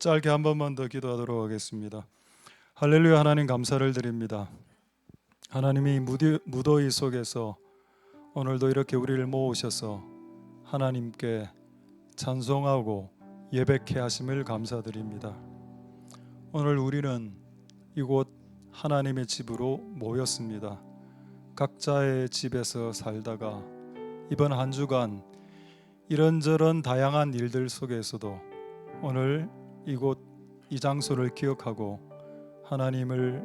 짧게 한 번만 더 기도하도록 하겠습니다. 할렐루야. 하나님 감사를 드립니다. 하나님이 무더위 속에서 오늘도 이렇게 우리를 모으셔서 하나님께 찬송하고 예배케 하심을 감사드립니다. 오늘 우리는 이곳 하나님의 집으로 모였습니다. 각자의 집에서 살다가 이번 한 주간 이런저런 다양한 일들 속에서도 오늘 이곳 이 장소를 기억하고 하나님을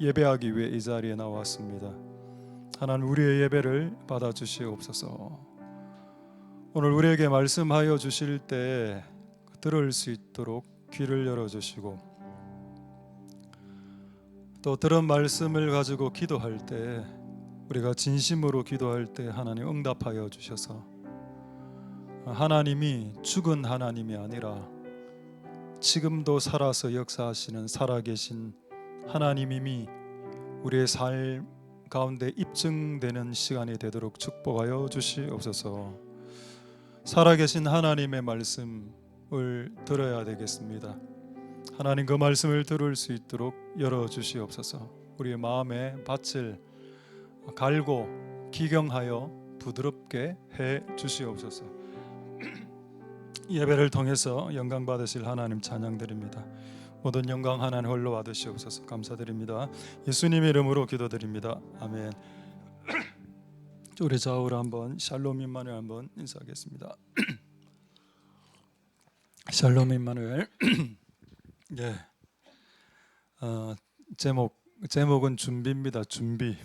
예배하기 위해 이 자리에 나왔습니다. 하나님, 우리의 예배를 받아주시옵소서. 오늘 우리에게 말씀하여 주실 때 들을 수 있도록 귀를 열어주시고, 또 들은 말씀을 가지고 기도할 때, 우리가 진심으로 기도할 때 하나님 응답하여 주셔서 하나님이 죽은 하나님이 아니라 지금도 살아서 역사하시는 살아계신 하나님임이 우리의 삶 가운데 입증되는 시간이 되도록 축복하여 주시옵소서. 살아계신 하나님의 말씀을 들어야 되겠습니다. 하나님, 그 말씀을 들을 수 있도록 열어주시옵소서. 우리의 마음의 밭을 갈고 기경하여 부드럽게 해 주시옵소서. 예배를 통해서 영광 받으실 하나님 찬양드립니다. 모든 영광 하나님 홀로 받으시옵소서. 감사드립니다. 예수님의 이름으로 기도드립니다. 아멘. 우리 좌우로 한번 샬롬 임마누엘 한번 인사하겠습니다. 샬롬 임마누엘. 예. 제목은 준비입니다. 준비.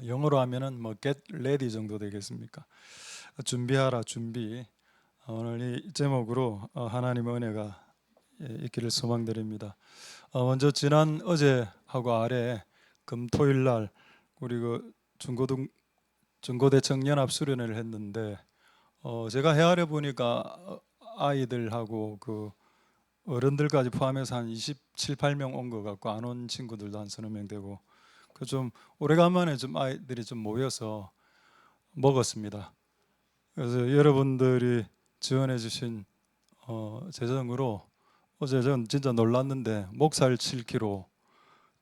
영어로 하면은 뭐 get ready 정도 되겠습니까? 준비하라, 준비. 오늘 이 제목으로 하나님의 은혜가 있기를 소망드립니다. 먼저 지난 어제하고 아래 금토일 날 우리 그 중고대 청년합 수련회를 했는데 제가 헤아려 보니까 아이들하고 그 어른들까지 포함해서 한 27, 8명 온 것 같고, 안 온 친구들도 한 서너 명 되고, 그 좀 오래간만에 좀 아이들이 좀 모여서 먹었습니다. 그래서 여러분들이 지원해 주신 재정으로 어제 전 진짜 놀랐는데 목살 7kg,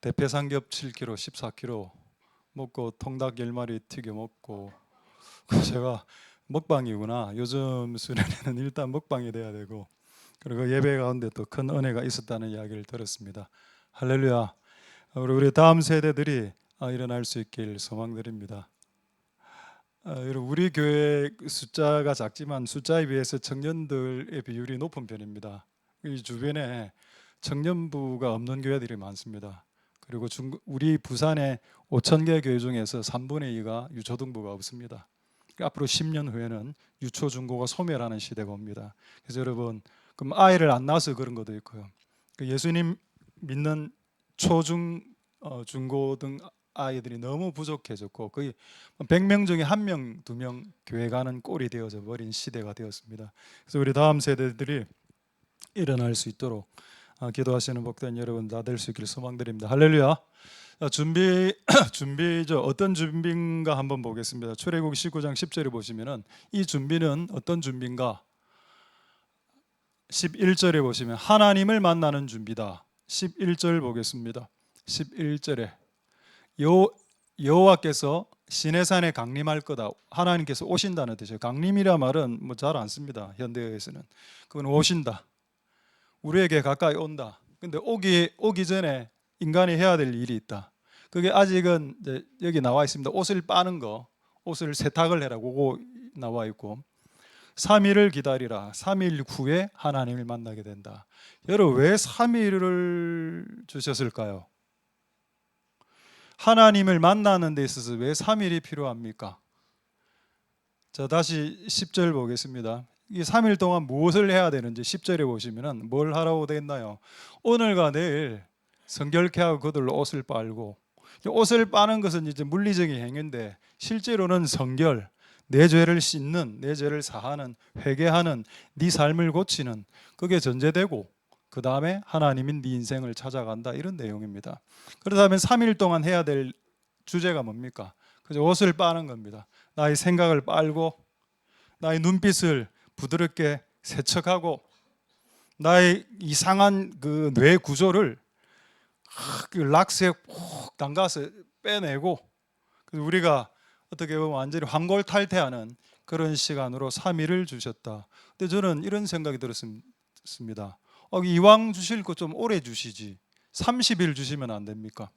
대패삼겹 7kg, 14kg 먹고 통닭 10마리 튀겨 먹고, 제가 먹방이구나. 요즘 수련회는 일단 먹방이 돼야 되고, 그리고 예배 가운데 또 큰 은혜가 있었다는 이야기를 들었습니다. 할렐루야. 우리 다음 세대들이 일어날 수 있길 소망드립니다. 우리 교회 숫자가 작지만 숫자에 비해서 청년들의 비율이 높은 편입니다. 이 주변에 청년부가 없는 교회들이 많습니다. 그리고 우리 부산의 5,000개 교회 중에서 3분의 2가 유초등부가 없습니다. 앞으로 10년 후에는 유초 중고가 소멸하는 시대가 옵니다. 그래서 여러분, 그럼 아이를 안 낳아서 그런 것도 있고요. 예수님 믿는 초중 중고 등 아이들이 너무 부족해졌고, 거의 100명 중에 1명, 2명 교회 가는 꼴이 되어져 버린 시대가 되었습니다. 그래서 우리 다음 세대들이 일어날 수 있도록 기도하시는 복된 여러분 다 될 수 있기를 소망드립니다. 할렐루야. 준비죠. 어떤 준비인가 한번 보겠습니다. 출애굽기 19장 10절에 보시면은 이 준비는 어떤 준비인가? 11절에 보시면 하나님을 만나는 준비다. 11절 보겠습니다. 11절에 여호와께서 시내산에 강림할 거다. 하나님께서 오신다는 뜻이에요. 강림이라 말은 뭐 잘 안 씁니다. 현대에서는. 그건 오신다. 우리에게 가까이 온다. 근데 오기 전에 인간이 해야 될 일이 있다. 그게 아직은 이제 여기 나와 있습니다. 옷을 빠는 거, 옷을 세탁을 해라고 그거 나와 있고, 3일을 기다리라. 3일 후에 하나님을 만나게 된다. 여러분, 왜 3일을 주셨을까요? 하나님을 만나는 데 있어서 왜 3일이 필요합니까? 자, 다시 10절 보겠습니다. 이 3일 동안 무엇을 해야 되는지 10절에 보시면 뭘 하라고 되어 있나요? 오늘과 내일 성결케 하고 그들로 옷을 빨고, 옷을 빠는 것은 이제 물리적인 행위인데 실제로는 성결, 내 죄를 씻는, 내 죄를 사하는, 회개하는, 네 삶을 고치는, 그게 전제되고 그 다음에 하나님인 네 인생을 찾아간다, 이런 내용입니다. 그렇다면 3일 동안 해야 될 주제가 뭡니까? 그저 옷을 빠는 겁니다. 나의 생각을 빨고 나의 눈빛을 부드럽게 세척하고 나의 이상한 그 뇌 구조를 그 락스에 푹 담가서 빼내고 우리가 어떻게 보면 완전히 환골탈태하는 그런 시간으로 3일을 주셨다. 근데 저는 이런 생각이 들었습니다. 이왕 주실 거 좀 오래 주시지. 30일 주시면 안 됩니까?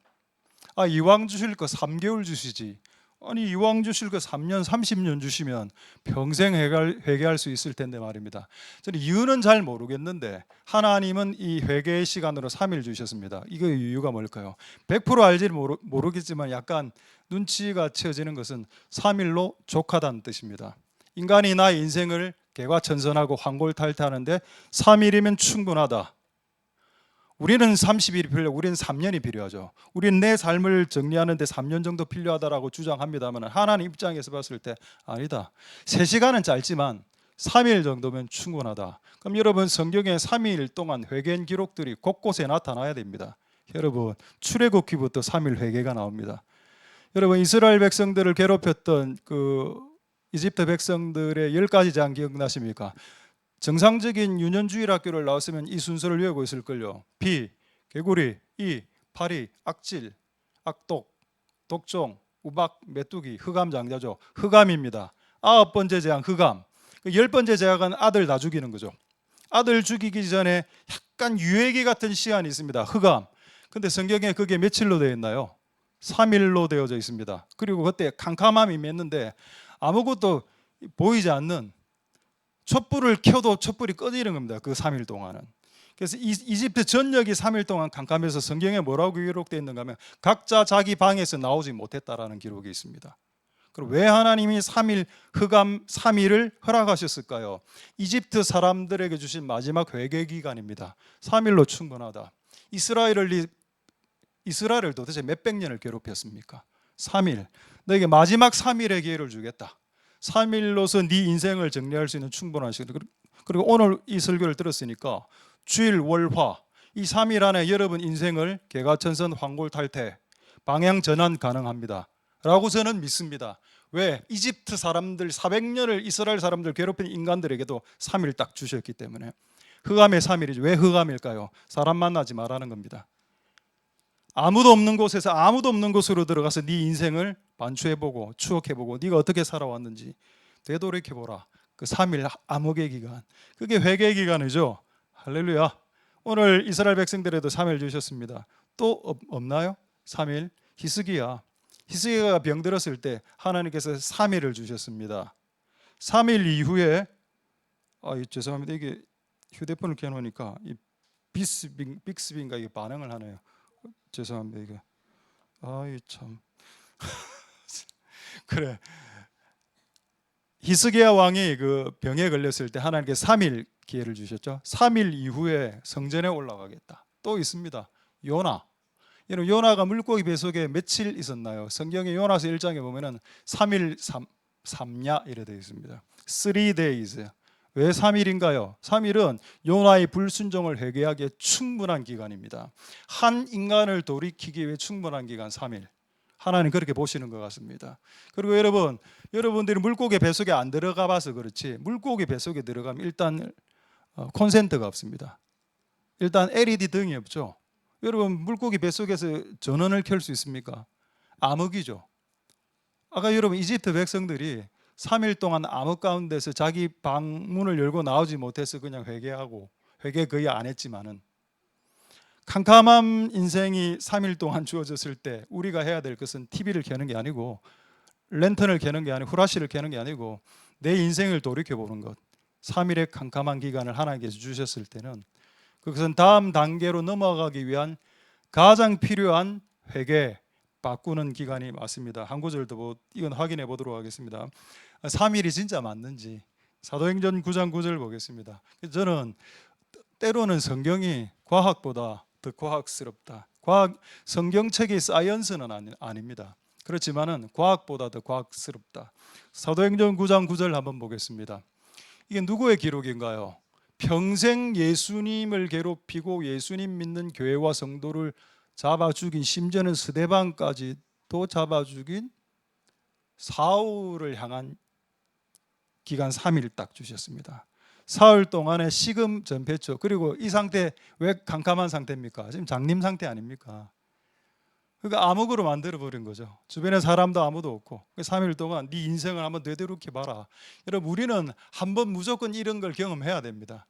이왕 주실 거 3개월 주시지. 아니 이왕 주실 거 3년, 30년 주시면 평생 회개할 수 있을 텐데 말입니다. 저는 이유는 잘 모르겠는데 하나님은 이 회개의 시간으로 3일 주셨습니다. 이거 이유가 뭘까요? 100% 알지는 모르겠지만 약간 눈치가 채어지는 것은 3일로 족하다는 뜻입니다. 인간이 나의 인생을 개과천선하고 환골탈태하는데 3일이면 충분하다. 우리는 30일이 필요하고 우리는 3년이 필요하죠. 우리는 내 삶을 정리하는데 3년 정도 필요하다라고 주장합니다만 하나님 입장에서 봤을 때 아니다. 3시간은 짧지만 3일 정도면 충분하다. 그럼 여러분 성경에 3일 동안 회개한 기록들이 곳곳에 나타나야 됩니다. 여러분 출애굽기부터 3일 회개가 나옵니다. 여러분 이스라엘 백성들을 괴롭혔던 그 이집트 백성들의 10가지 재앙 기억나십니까? 정상적인 유년주일 학교를 나왔으면 이 순서를 외우고 있을걸요. 비, 개구리, 이, 파리, 악질, 악독, 독종, 우박, 메뚜기, 흑암 장자죠. 흑암입니다. 9번째 재앙 흑암. 10번째 재앙은 아들 다 죽이는 거죠. 아들 죽이기 전에 약간 유예기 같은 시간이 있습니다. 흑암. 근데 성경에 그게 며칠로 되어 있나요? 3일로 되어져 있습니다. 그리고 그때 캄캄함이 맺는데 아무것도 보이지 않는 촛불을 켜도 촛불이 꺼지는 겁니다. 그 3일 동안은. 그래서 이집트 전역이 3일 동안 캄캄해서 성경에 뭐라고 기록되어 있는가 하면 각자 자기 방에서 나오지 못했다라는 기록이 있습니다. 그럼 왜 하나님이 3일 흑암 3일을 허락하셨을까요? 이집트 사람들에게 주신 마지막 회개 기간입니다. 3일로 충분하다. 이스라엘을 도대체 몇백 년을 괴롭혔습니까? 3일. 너에게 마지막 3일의 기회를 주겠다. 3일로서 네 인생을 정리할 수 있는 충분한 시간. 그리고 오늘 이 설교를 들었으니까 주일, 월, 화 이 3일 안에 여러분 인생을 개과천선, 환골탈태, 방향 전환 가능합니다. 라고 저는 믿습니다. 왜? 이집트 사람들 400년을 이스라엘 사람들 괴롭힌 인간들에게도 3일 딱 주셨기 때문에. 흑암의 3일이죠. 왜 흑암일까요? 사람 만나지 말라는 겁니다. 아무도 없는 곳에서 아무도 없는 곳으로 들어가서 네 인생을 반추해보고 추억해보고 네가 어떻게 살아왔는지 되돌이켜보라. 그 3일 암흑의 기간, 그게 회개의 기간이죠. 할렐루야. 오늘 이스라엘 백성들에도 3일 주셨습니다. 또 없나요? 3일. 히스기야가 병들었을 때 하나님께서 3일을 주셨습니다. 3일 이후에 죄송합니다. 이게 휴대폰을 켜놓으니까 이 빅스비인가 이게 반응을 하네요. 죄송합니다. 이게 참 그래. 히스기야 왕이 그 병에 걸렸을 때 하나님께 3일 기회를 주셨죠. 3일 이후에 성전에 올라가겠다. 또 있습니다. 요나. 여러분 요나가 물고기 뱃속에 며칠 있었나요? 성경의 요나서 1장에 보면은 3일 3야 이래 되어 있습니다. 3 days. 왜 3일인가요? 3일은 요나의 불순종을 회개하기에 충분한 기간입니다. 한 인간을 돌이키기 위해 충분한 기간 3일. 하나님 그렇게 보시는 것 같습니다. 그리고 여러분들이 물고기 뱃속에 안 들어가 봐서 그렇지 물고기 뱃속에 들어가면 일단 콘센트가 없습니다. 일단 LED 등이 없죠. 여러분 물고기 뱃속에서 전원을 켤 수 있습니까? 암흑이죠. 아까 여러분 이집트 백성들이 3일 동안 암흑 가운데서 자기 방문을 열고 나오지 못해서 그냥 회개하고 회개 거의 안 했지만은 캄캄한 인생이 3일 동안 주어졌을 때 우리가 해야 될 것은 TV를 켜는 게 아니고 랜턴을 켜는 게 아니고 후라시를 켜는 게 아니고 내 인생을 돌이켜보는 것. 3일의 캄캄한 기간을 하나님께서 주셨을 때는 그것은 다음 단계로 넘어가기 위한 가장 필요한 회개 바꾸는 기간이 맞습니다. 한 구절 더 이건 확인해 보도록 하겠습니다. 3일이 진짜 맞는지 사도행전 9장 9절 보겠습니다. 저는 때로는 성경이 과학보다 더 과학스럽다. 성경책이 사이언스는 아닙니다. 그렇지만은 과학보다 더 과학스럽다. 사도행전 9장 9절 한번 보겠습니다. 이게 누구의 기록인가요? 평생 예수님을 괴롭히고 예수님 믿는 교회와 성도를 잡아 죽인, 심지어는 스데반까지도 잡아 죽인 사울을 향한 기간 3일 딱 주셨습니다. 사흘 동안의 식음 전폐죠. 그리고 이 상태 왜 캄캄한 상태입니까? 지금 장님 상태 아닙니까? 그러니까 암흑으로 만들어버린 거죠. 주변에 사람도 아무도 없고 3일 동안 네 인생을 한번 되돌이켜봐라. 여러분 우리는 한번 무조건 이런 걸 경험해야 됩니다.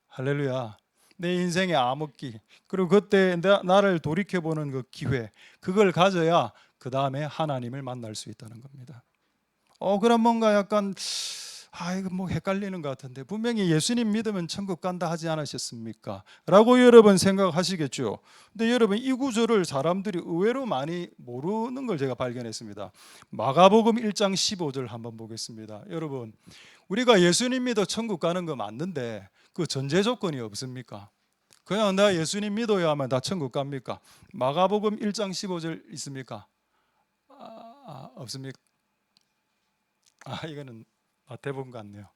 할렐루야. 내 인생의 암흑기 그리고 그때 나를 돌이켜보는 그 기회 그걸 가져야 그 다음에 하나님을 만날 수 있다는 겁니다. 그럼 뭔가 약간 이거 뭐 헷갈리는 것 같은데 분명히 예수님 믿으면 천국 간다 하지 않으셨습니까? 라고 여러분 생각하시겠죠. 근데 여러분 이 구절을 사람들이 의외로 많이 모르는 걸 제가 발견했습니다. 마가복음 1장 15절 한번 보겠습니다. 여러분 우리가 예수님 믿어 천국 가는 거 맞는데 그 전제 조건이 없습니까? 그냥 나 예수님 믿어야만 다 천국 갑니까? 마가복음 1장 15절 있습니까? 없습니까? 이거는 마태복음 같네요.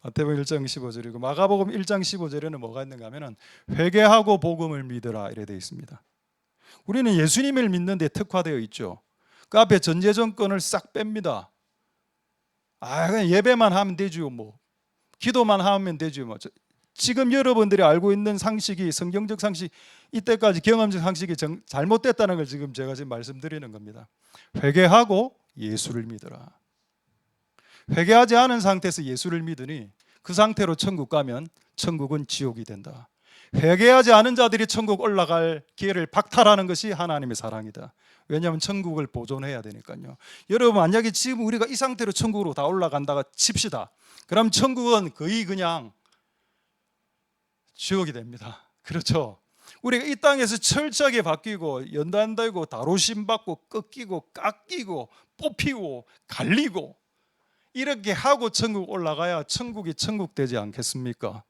마태복음 1장 15절이고 마가복음 1장 15절에는 뭐가 있는가 하면은 회개하고 복음을 믿으라 이래 되어 있습니다. 우리는 예수님을 믿는 데 특화되어 있죠. 그 앞에 전제 조건을 싹 뺍니다. 그냥 예배만 하면 되죠. 뭐 기도만 하면 되죠. 뭐 지금 여러분들이 알고 있는 상식이 성경적 상식 이때까지 경험적 상식이 잘못됐다는 걸 지금 제가 말씀드리는 겁니다. 회개하고 예수를 믿으라. 회개하지 않은 상태에서 예수를 믿으니 그 상태로 천국 가면 천국은 지옥이 된다. 회개하지 않은 자들이 천국 올라갈 기회를 박탈하는 것이 하나님의 사랑이다. 왜냐하면 천국을 보존해야 되니까요. 여러분 만약에 지금 우리가 이 상태로 천국으로 다 올라간다가 칩시다. 그럼 천국은 거의 그냥 지옥이 됩니다. 그렇죠? 우리가 이 땅에서 철저하게 바뀌고 연단되고 다루심 받고 꺾이고 깎이고 뽑히고 갈리고 이렇게 하고 천국 올라가야 천국이 천국 되지 않겠습니까?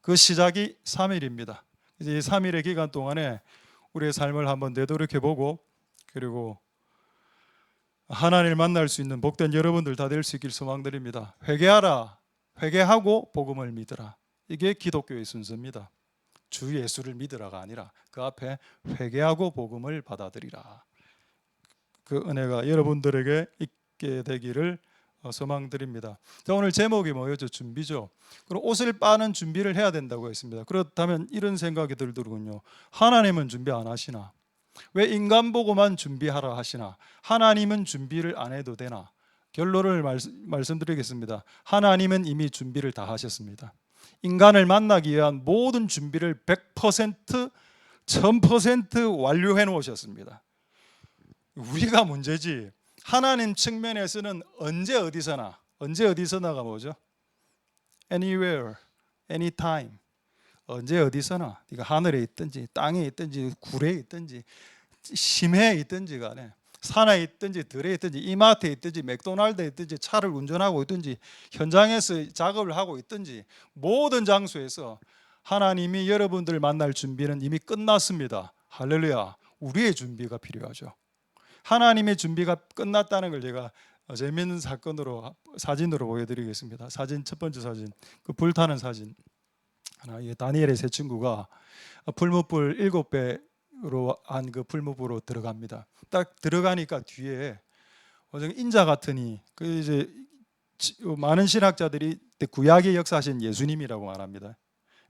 그 시작이 3일입니다. 이제 이 3일의 기간 동안에 우리의 삶을 한번 되돌이켜보고 그리고 하나님을 만날 수 있는 복된 여러분들 다 될 수 있길 소망드립니다. 회개하라. 회개하고 복음을 믿으라. 이게 기독교의 순서입니다. 주 예수를 믿으라가 아니라 그 앞에 회개하고 복음을 받아들이라. 그 은혜가 여러분들에게 있게 되기를 소망드립니다. 자, 오늘 제목이 뭐였죠? 준비죠. 그럼 옷을 빠는 준비를 해야 된다고 했습니다. 그렇다면 이런 생각이 들더군요. 하나님은 준비 안 하시나? 왜 인간 보고만 준비하라 하시나? 하나님은 준비를 안 해도 되나? 결론을 말씀드리겠습니다. 하나님은 이미 준비를 다 하셨습니다. 인간을 만나기 위한 모든 준비를 100%, 1000% 완료해 놓으셨습니다. 우리가 문제지. 하나님 측면에서는 언제 어디서나가 뭐죠? Anywhere, anytime. 언제 어디서나 네가 하늘에 있든지 땅에 있든지 굴에 있든지 심해에 있든지 간에 산에 있든지 들에 있든지 이마트에 있든지 맥도날드에 있든지 차를 운전하고 있든지 현장에서 작업을 하고 있든지 모든 장소에서 하나님이 여러분들을 만날 준비는 이미 끝났습니다. 할렐루야. 우리의 준비가 필요하죠. 하나님의 준비가 끝났다는 걸 제가 재미있는 사진으로 보여드리겠습니다. 첫 번째 사진, 그 불타는 사진. 다니엘의 세 친구가 풀무불 7배로 한 그 풀무불로 들어갑니다. 딱 들어가니까 뒤에 인자 같으니 그 이제 많은 신학자들이 구약의 역사하신 예수님이라고 말합니다.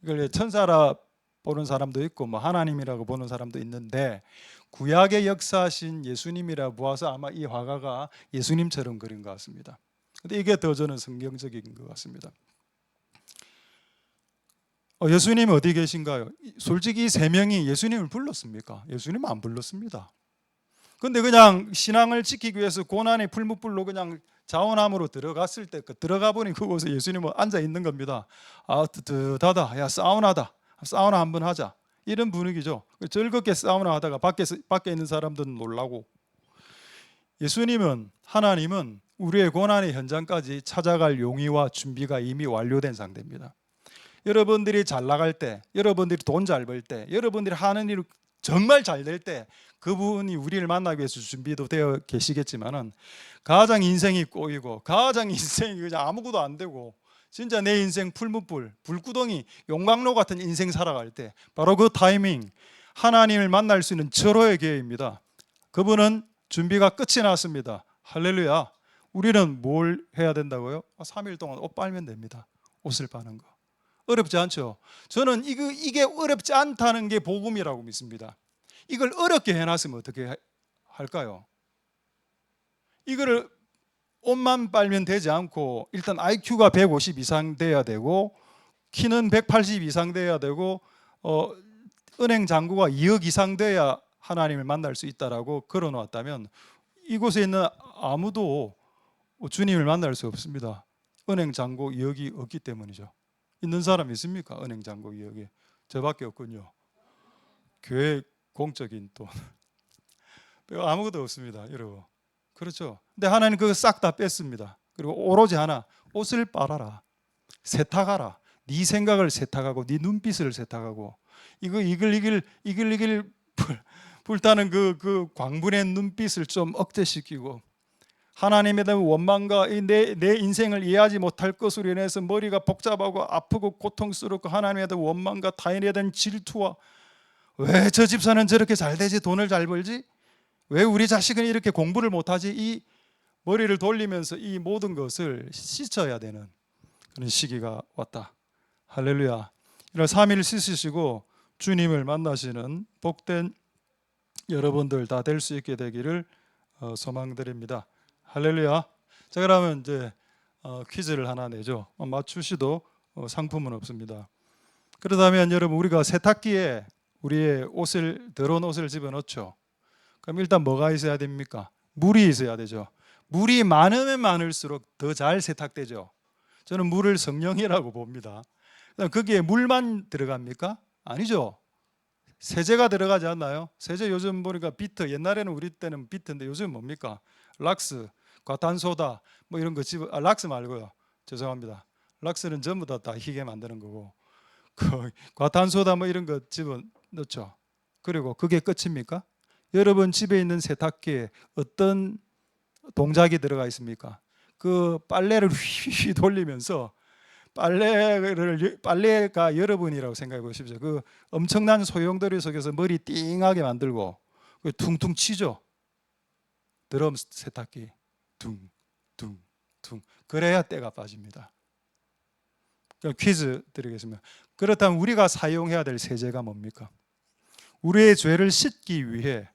이걸 천사라 보는 사람도 있고 뭐 하나님이라고 보는 사람도 있는데 구약의 역사하신 예수님이라 보아서 아마 이 화가가 예수님처럼 그린 것 같습니다. 근데 이게 더 저는 성경적인 것 같습니다. 예수님 어디 계신가요? 솔직히 이 세 명이 예수님을 불렀습니까? 예수님 안 불렀습니다. 근데 그냥 신앙을 지키기 위해서 고난의 풀무불로 그냥 자원함으로 들어갔을 때 들어가 보니 그곳에 예수님은 앉아 있는 겁니다. 뜨뜻하다. 야, 사우나다. 사우나 한번 하자. 이런 분위기죠. 즐겁게 사우나 하다가 밖에 있는 사람들은 놀라고. 하나님은 우리의 고난의 현장까지 찾아갈 용의와 준비가 이미 완료된 상태입니다. 여러분들이 잘 나갈 때, 여러분들이 돈 잘 벌 때, 여러분들이 하는 일 정말 잘 될 때 그분이 우리를 만나기 위해서 준비도 되어 계시겠지만은 가장 인생이 꼬이고 가장 인생이 그냥 아무것도 안 되고 진짜 내 인생 풀무불, 불구덩이, 용광로 같은 인생 살아갈 때 바로 그 타이밍 하나님을 만날 수 있는 절호의 기회입니다. 그분은 준비가 끝이 났습니다. 할렐루야. 우리는 뭘 해야 된다고요? 3일 동안 옷 빨면 됩니다. 옷을 빠는 거. 어렵지 않죠? 저는 이게 어렵지 않다는 게 복음이라고 믿습니다. 이걸 어렵게 해놨으면 어떻게 할까요? 이거를 옷만 빨면 되지 않고 일단 IQ가 150 이상 돼야 되고 키는 180 이상 돼야 되고 은행 잔고가 2억 이상 돼야 하나님을 만날 수 있다라고 걸어놓았다면 이곳에 있는 아무도 주님을 만날 수 없습니다. 은행 잔고 2억이 없기 때문이죠. 있는 사람 있습니까? 은행 잔고 2억이. 저밖에 없군요. 교회 공적인 돈 아무것도 없습니다, 여러분. 그렇죠. 근데 하나님 그거 싹 다 뺐습니다. 그리고 오로지 하나, 옷을 빨아라, 세탁하라. 네 생각을 세탁하고 네 눈빛을 세탁하고 이글 불타는 그 광분의 눈빛을 좀 억제시키고 하나님에 대한 원망과 내 인생을 이해하지 못할 것으로 인해서 머리가 복잡하고 아프고 고통스럽고 하나님에 대한 원망과 타인에 대한 질투와 왜 저 집사는 저렇게 잘 되지, 돈을 잘 벌지, 왜 우리 자식은 이렇게 공부를 못하지, 이 머리를 돌리면서 이 모든 것을 씻어야 되는 그런 시기가 왔다. 할렐루야. 이런 3일 씻으시고 주님을 만나시는 복된 여러분들 다 될 수 있게 되기를 소망드립니다. 할렐루야. 자, 그러면 이제 퀴즈를 하나 내죠. 맞추시도 상품은 없습니다. 그러다면 여러분, 우리가 세탁기에 우리의 옷을, 더러운 옷을 집어넣죠. 그럼 일단 뭐가 있어야 됩니까? 물이 있어야 되죠. 물이 많으면 많을수록 더 잘 세탁되죠. 저는 물을 성령이라고 봅니다. 그럼 거기에 물만 들어갑니까? 아니죠. 세제가 들어가지 않나요? 세제 요즘 보니까 비트, 옛날에는 우리 때는 비트인데 요즘 뭡니까? 락스, 과탄소다 뭐 이런 거 락스 말고요. 죄송합니다. 락스는 전부 다 희게 만드는 거고 그 과탄소다 뭐 이런 거 집어넣죠. 그리고 그게 끝입니까? 여러분 집에 있는 세탁기에 어떤 동작이 들어가 있습니까? 그 빨래를 휘휘 돌리면서 빨래가 여러분이라고 생각해 보십시오. 그 엄청난 소용돌이 속에서 머리 띵하게 만들고 퉁퉁 치죠. 드럼 세탁기 퉁퉁퉁. 그래야 때가 빠집니다. 퀴즈 드리겠습니다. 그렇다면 우리가 사용해야 될 세제가 뭡니까? 우리의 죄를 씻기 위해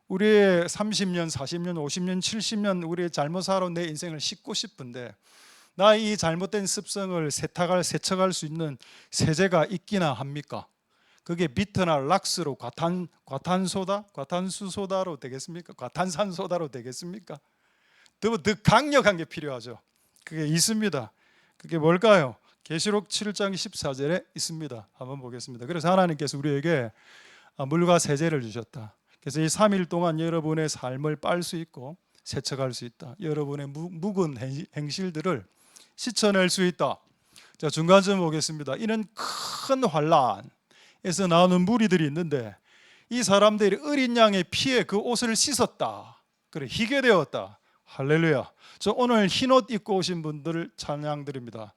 우리의 30년, 40년, 50년, 70년 우리의 잘못 살아온 내 인생을 씻고 싶은데 나 이 잘못된 습성을 세척할 수 있는 세제가 있기나 합니까? 그게 비트나 락스로 과탄소다, 과탄수소다로 되겠습니까? 과탄산소다로 되겠습니까? 더 강력한 게 필요하죠. 그게 있습니다. 그게 뭘까요? 계시록 7장 14절에 있습니다. 한번 보겠습니다. 그래서 하나님께서 우리에게 물과 세제를 주셨다. 그래서 이 3일 동안 여러분의 삶을 빨 수 있고 세척할 수 있다. 여러분의 묵은 행실들을 씻어낼 수 있다. 자, 중간점 보겠습니다. 이는 큰 환란에서 나오는 무리들이 있는데 이 사람들이 어린 양의 피에 그 옷을 씻었다. 그래, 희게 되었다. 할렐루야. 저 오늘 흰 옷 입고 오신 분들을 찬양드립니다.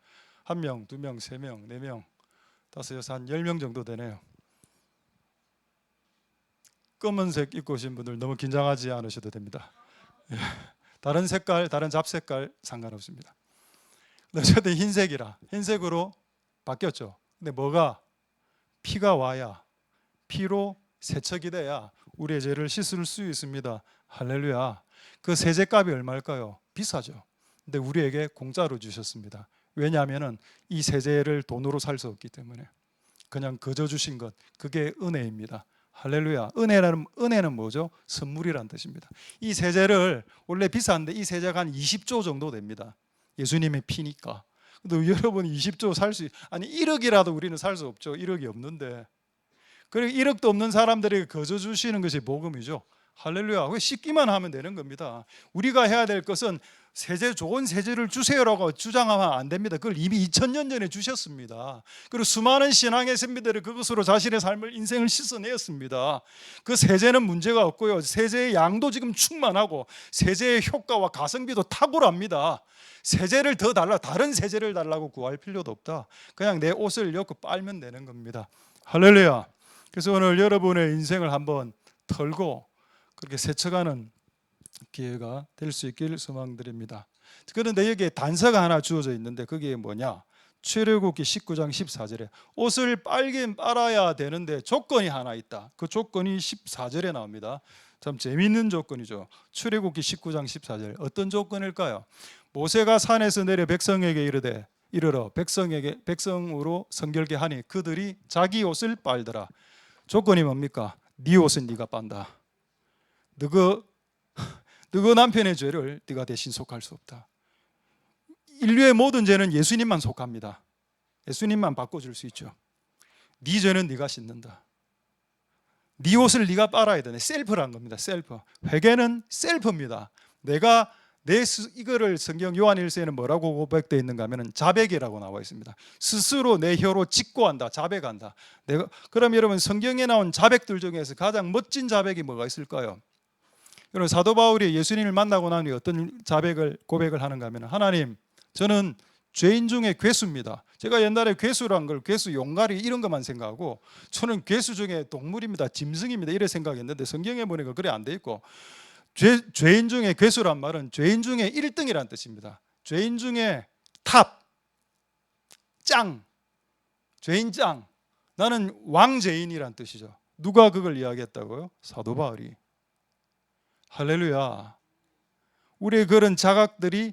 1명, 2명, 3명, 4명, 5, 6, 한 10명 정도 되네요. 검은색 입고 오신 분들 너무 긴장하지 않으셔도 됩니다. 다른 색깔, 다른 잡색깔 상관없습니다. 어쨌든 흰색이라 흰색으로 바뀌었죠. 근데 뭐가? 피가 와야, 피로 세척이 돼야 우리의 죄를 씻을 수 있습니다. 할렐루야. 그 세제값이 얼마일까요? 비싸죠. 근데 우리에게 공짜로 주셨습니다. 왜냐하면 이 세제를 돈으로 살 수 없기 때문에 그냥 거저 주신 것, 그게 은혜입니다. 할렐루야. 은혜는 뭐죠? 선물이란 뜻입니다. 이 세제를 원래 비싼데 이 세제가 한 20조 정도 됩니다. 예수님의 피니까. 근데 여러분이 20조 살 수, 아니 1억이라도 우리는 살 수 없죠. 1억이 없는데. 그리고 1억도 없는 사람들에게 거저 주시는 것이 복음이죠. 할렐루야. 씻기만 하면 되는 겁니다. 우리가 해야 될 것은 좋은 세제를 주세요라고 주장하면 안 됩니다. 그걸 이미 2000년 전에 주셨습니다. 그리고 수많은 신앙의 선비들이 그것으로 자신의 삶을, 인생을 씻어내었습니다. 그 세제는 문제가 없고요. 세제의 양도 지금 충만하고 세제의 효과와 가성비도 탁월합니다. 세제를 더 달라, 다른 세제를 달라고 구할 필요도 없다. 그냥 내 옷을 엮고 빨면 되는 겁니다. 할렐루야. 그래서 오늘 여러분의 인생을 한번 털고 그렇게 세척하는 기회가 될 수 있길 소망드립니다. 그런데 여기에 단서가 하나 주어져 있는데 그게 뭐냐? 출애굽기 19장 14절에 옷을 빨긴 빨아야 되는데 조건이 하나 있다. 그 조건이 14절에 나옵니다. 참 재미있는 조건이죠. 출애굽기 19장 14절 어떤 조건일까요? 모세가 산에서 내려 백성에게 이르되 이르러 백성으로 성결케 하니 그들이 자기 옷을 빨더라. 조건이 뭡니까? 네 옷은 네가 빤다. 너그 남편의 죄를 네가 대신 속할 수 없다. 인류의 모든 죄는 예수님만 속합니다. 예수님만 바꿔줄 수 있죠. 네 죄는 네가 씻는다. 네 옷을 네가 빨아야 되네. 셀프란 겁니다. 셀프. 회개는 셀프입니다. 내가 이거를 성경 요한 1서에는 뭐라고 고백되어 있는가 하면 자백이라고 나와 있습니다. 스스로 내 혀로 직고한다. 자백한다. 그럼 여러분 성경에 나온 자백들 중에서 가장 멋진 자백이 뭐가 있을까요? 여러분 사도 바울이 예수님을 만나고 난 후에 어떤 고백을 하는가 하면 하나님 저는 죄인 중에 괴수입니다. 제가 옛날에 괴수란 걸 괴수 용가리 이런 것만 생각하고 저는 괴수 중에 동물입니다. 짐승입니다. 이래 생각했는데 성경에 보니까 그래 안 돼 있고 죄인 중에 괴수란 말은 죄인 중에 1등이란 뜻입니다. 죄인 중에 탑, 짱, 죄인 짱. 나는 왕죄인이란 뜻이죠. 누가 그걸 이야기했다고요? 사도 바울이. 할렐루야. 우리의 그런 자각들이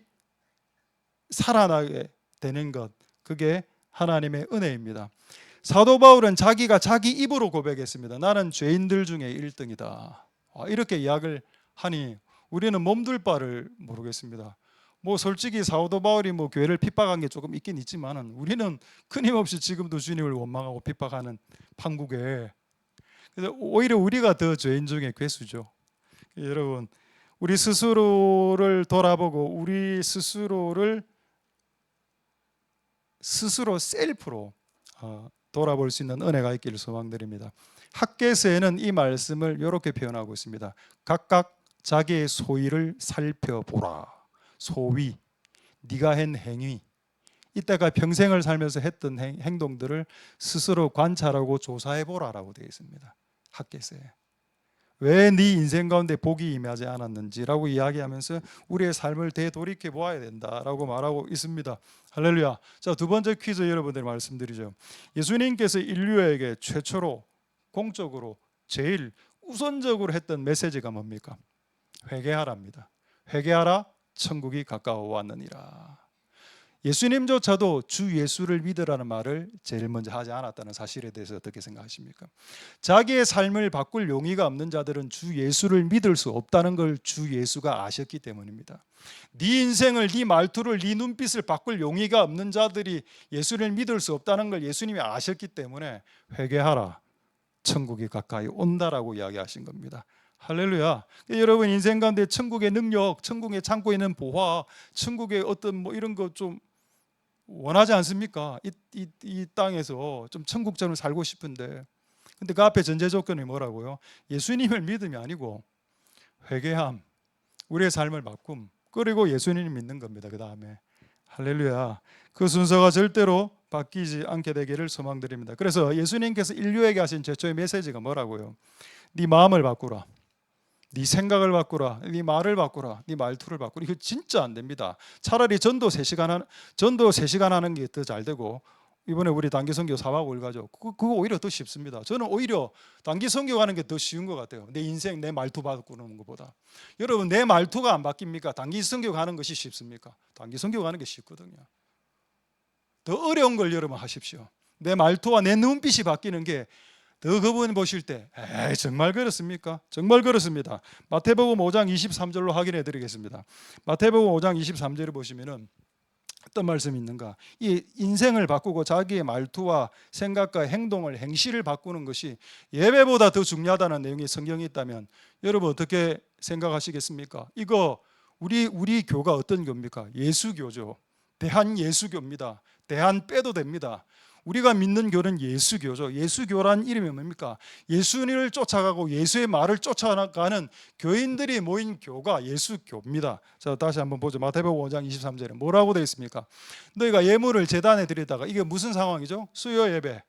살아나게 되는 것, 그게 하나님의 은혜입니다. 사도 바울은 자기가 자기 입으로 고백했습니다. 나는 죄인들 중에 1등이다. 이렇게 이야기를 하니 우리는 몸둘 바를 모르겠습니다. 뭐 솔직히 사도 바울이 뭐 교회를 핍박한 게 조금 있긴 있지만은 우리는 끊임없이 지금도 주님을 원망하고 핍박하는 판국에 그래서 오히려 우리가 더 죄인 중에 괴수죠. 여러분 우리 스스로를 돌아보고 우리 스스로를 스스로 셀프로 돌아볼 수 있는 은혜가 있기를 소망드립니다. 학개서에는 이 말씀을 이렇게 표현하고 있습니다. 각각 자기의 소위를 살펴보라. 소위, 네가 한 행위, 이때가 평생을 살면서 했던 행동들을 스스로 관찰하고 조사해보라라고 되어 있습니다. 학개서에. 왜 네 인생 가운데 복이 임하지 않았는지라고 이야기하면서 우리의 삶을 되돌이켜 보아야 된다라고 말하고 있습니다. 할렐루야. 자, 두 번째 퀴즈 여러분들 말씀드리죠. 예수님께서 인류에게 최초로 공적으로 제일 우선적으로 했던 메시지가 뭡니까? 회개하라입니다. 회개하라 천국이 가까워 왔느니라. 예수님조차도 주 예수를 믿으라는 말을 제일 먼저 하지 않았다는 사실에 대해서 어떻게 생각하십니까? 자기의 삶을 바꿀 용의가 없는 자들은 주 예수를 믿을 수 없다는 걸 주 예수가 아셨기 때문입니다. 네 인생을, 네 말투를, 네 눈빛을 바꿀 용의가 없는 자들이 예수를 믿을 수 없다는 걸 예수님이 아셨기 때문에 회개하라 천국이 가까이 온다라고 이야기하신 겁니다. 할렐루야. 여러분 인생 가운데 천국의 능력, 천국에 참고 있는 보화, 천국의 어떤 뭐 이런 거 좀 원하지 않습니까? 이 땅에서 좀 천국처럼 살고 싶은데, 근데 그 앞에 전제 조건이 뭐라고요? 예수님을 믿음이 아니고 회개함, 우리의 삶을 바꿈, 그리고 예수님을 믿는 겁니다. 그 다음에 할렐루야. 그 순서가 절대로 바뀌지 않게 되기를 소망드립니다. 그래서 예수님께서 인류에게 하신 최초의 메시지가 뭐라고요? 네 마음을 바꾸라, 네 생각을 바꾸라, 네 말을 바꾸라, 네 말투를 바꾸라. 이거 진짜 안 됩니다. 차라리 전도 3시간 하는 게 더 잘 되고, 이번에 우리 단기 선교 4박 5일 가죠. 그거 오히려 더 쉽습니다. 저는 오히려 단기 선교 가는 게 더 쉬운 것 같아요. 내 인생, 내 말투 바꾸는 것보다. 여러분 내 말투가 안 바뀝니까? 단기 선교 가는 것이 쉽습니까? 단기 선교 가는 게 쉽거든요. 더 어려운 걸 여러분 하십시오. 내 말투와 내 눈빛이 바뀌는 게 더 그분 보실 때 정말 그렇습니까? 정말 그렇습니다. 마태복음 5장 23절로 확인해 드리겠습니다. 마태복음 5장 23절을 보시면은 어떤 말씀이 있는가? 이 인생을 바꾸고 자기의 말투와 생각과 행동을, 행실을 바꾸는 것이 예배보다 더 중요하다는 내용이 성경에 있다면 여러분 어떻게 생각하시겠습니까? 이거 우리 교가 어떤 교입니까? 예수교죠. 대한예수교입니다. 대한 빼도 됩니다. 우리가 믿는 교는 예수교죠. 예수교란 이름이 뭡니까? 예수님을 쫓아가고 예수의 말을 쫓아가는 교인들이 모인 교가 예수교입니다. 자, 다시 한번 보죠. 마태복음 5장 23절에 뭐라고 되어 있습니까? 너희가 예물을 제단에 드리다가, 이게 무슨 상황이죠? 수요 예배.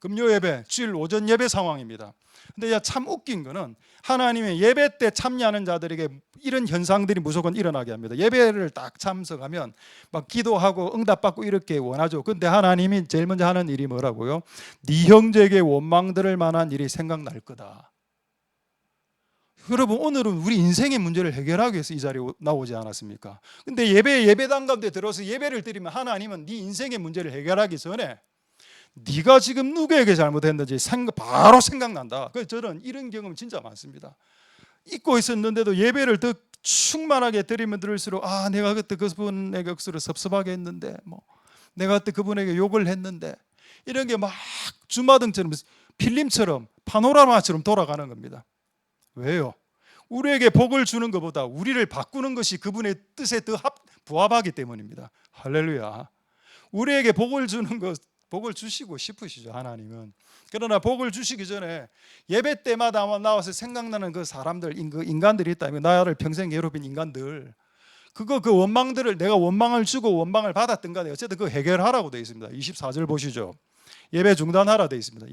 금요 예배, 주일 오전 예배 상황입니다. 근데 참 웃긴 거는 하나님의 예배 때 참여하는 자들에게 이런 현상들이 무조건 일어나게 합니다. 예배를 딱 참석하면 막 기도하고 응답받고 이렇게 원하죠. 근데 하나님이 제일 먼저 하는 일이 뭐라고요? 네 형제에게 원망 들을 만한 일이 생각날 거다. 여러분, 오늘은 우리 인생의 문제를 해결하기 위해서 이 자리에 나오지 않았습니까? 근데 예배당 가운데 들어서 예배를 드리면 하나님은 네 인생의 문제를 해결하기 전에 네가 지금 누구에게 잘못했는지 바로 생각난다. 그래서 저는 이런 경험 진짜 많습니다. 잊고 있었는데도 예배를 더 충만하게 드리면 들을수록 내가 그때 그분에게 억수로 섭섭하게 했는데, 내가 그때 그분에게 욕을 했는데, 이런 게 막 주마등처럼 필름처럼 파노라마처럼 돌아가는 겁니다. 왜요? 우리에게 복을 주는 것보다 우리를 바꾸는 것이 그분의 뜻에 더 부합하기 때문입니다. 할렐루야. 우리에게 복을 주는 것, 복을 주시고 싶으시죠, 하나님은. 그러나 복을 주시기 전에 예배 때마다 나와서 생각나는 그 사람들, 인간들이 있다면, 나를 평생 괴롭힌 인간들, 그 원망들을, 내가 원망을 주고 원망을 받았던 간에 어쨌든 그거 해결하라고 되어 있습니다. 24절 보시죠. 예배 중단하라 되어 있습니다.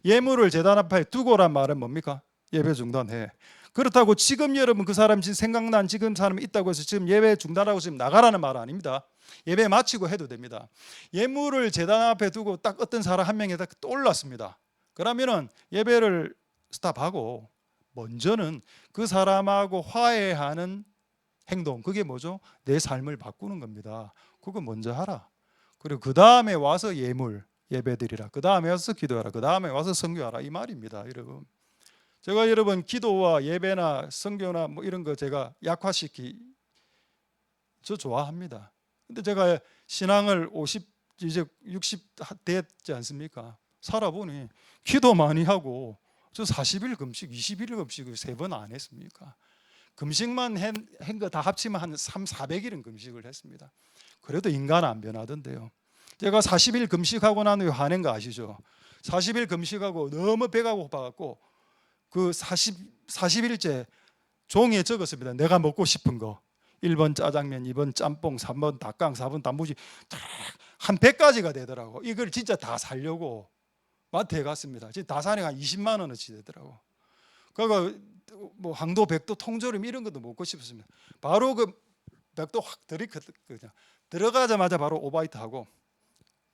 예물을 제단 앞에 두고란 말은 뭡니까? 예배 중단해. 그렇다고 지금 여러분 그 사람 지금 생각난 지금 사람이 있다고 해서 지금 예배 중단하고 지금 나가라는 말 아닙니다. 예배 마치고 해도 됩니다. 예물을 제단 앞에 두고 딱 어떤 사람 한 명이 딱 떠올랐습니다. 그러면은 예배를 스탑하고 먼저는 그 사람하고 화해하는 행동, 그게 뭐죠? 내 삶을 바꾸는 겁니다. 그거 먼저 하라. 그리고 그 다음에 와서 예배드리라. 그 다음에 와서 기도하라. 그 다음에 와서 선교하라. 이 말입니다, 여러분. 제가 여러분 기도와 예배나 선교나 이런 거 제가 저 좋아합니다. 근데 제가 신앙을 60 됐지 않습니까? 살아보니 기도 많이 하고 저 40일 금식, 21일 금식을 3번 안 했습니까? 금식만 한 거 다 합치면 한 400일은 금식을 했습니다. 그래도 인간은 안 변하던데요. 제가 40일 금식하고 난 후에 화낸 거 아시죠? 40일 금식하고 너무 배가 고파갖고 그 40일째 종이에 적었습니다. 내가 먹고 싶은 거. 1번 짜장면, 2번 짬뽕, 3번 닭강, 4번 단무지, 한 100가지가 되더라고. 이걸 진짜 다 사려고 마트에 갔습니다. 다 사니까 한 20만 원어치 되더라고. 그러니까 황도, 백도, 통조림 이런 것도 먹고 싶었습니다. 바로 그 백도 확 그냥 들어가자마자 바로 오바이트 하고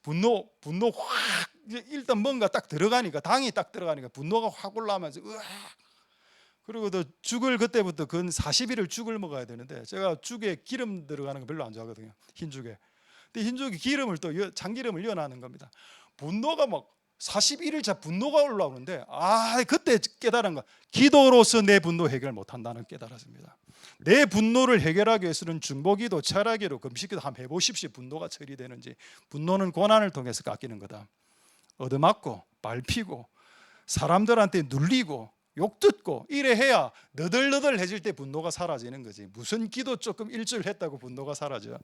분노 확, 일단 뭔가 딱 들어가니까, 당이 딱 들어가니까 분노가 확 올라오면서 으악. 그리고 또 죽을, 그때부터 근 40일을 죽을 먹어야 되는데 제가 죽에 기름 들어가는 거 별로 안 좋아하거든요, 흰죽에. 근데 흰죽에 기름을 또 참기름을 이어나는 겁니다. 분노가 막 41일차 분노가 올라오는데 그때 깨달은 거, 기도로서 내 분노 해결 못한다는 깨달았습니다. 내 분노를 해결하기 위해서는 중보기도, 철학기도, 금식기도 한번 해보십시오. 분노가 처리되는지. 분노는 고난을 통해서 깎이는 거다. 얻어맞고 밟히고 사람들한테 눌리고 욕 듣고 이래 해야 너덜너덜해질 때 분노가 사라지는 거지. 무슨 기도 조금 일주일 했다고 분노가 사라져?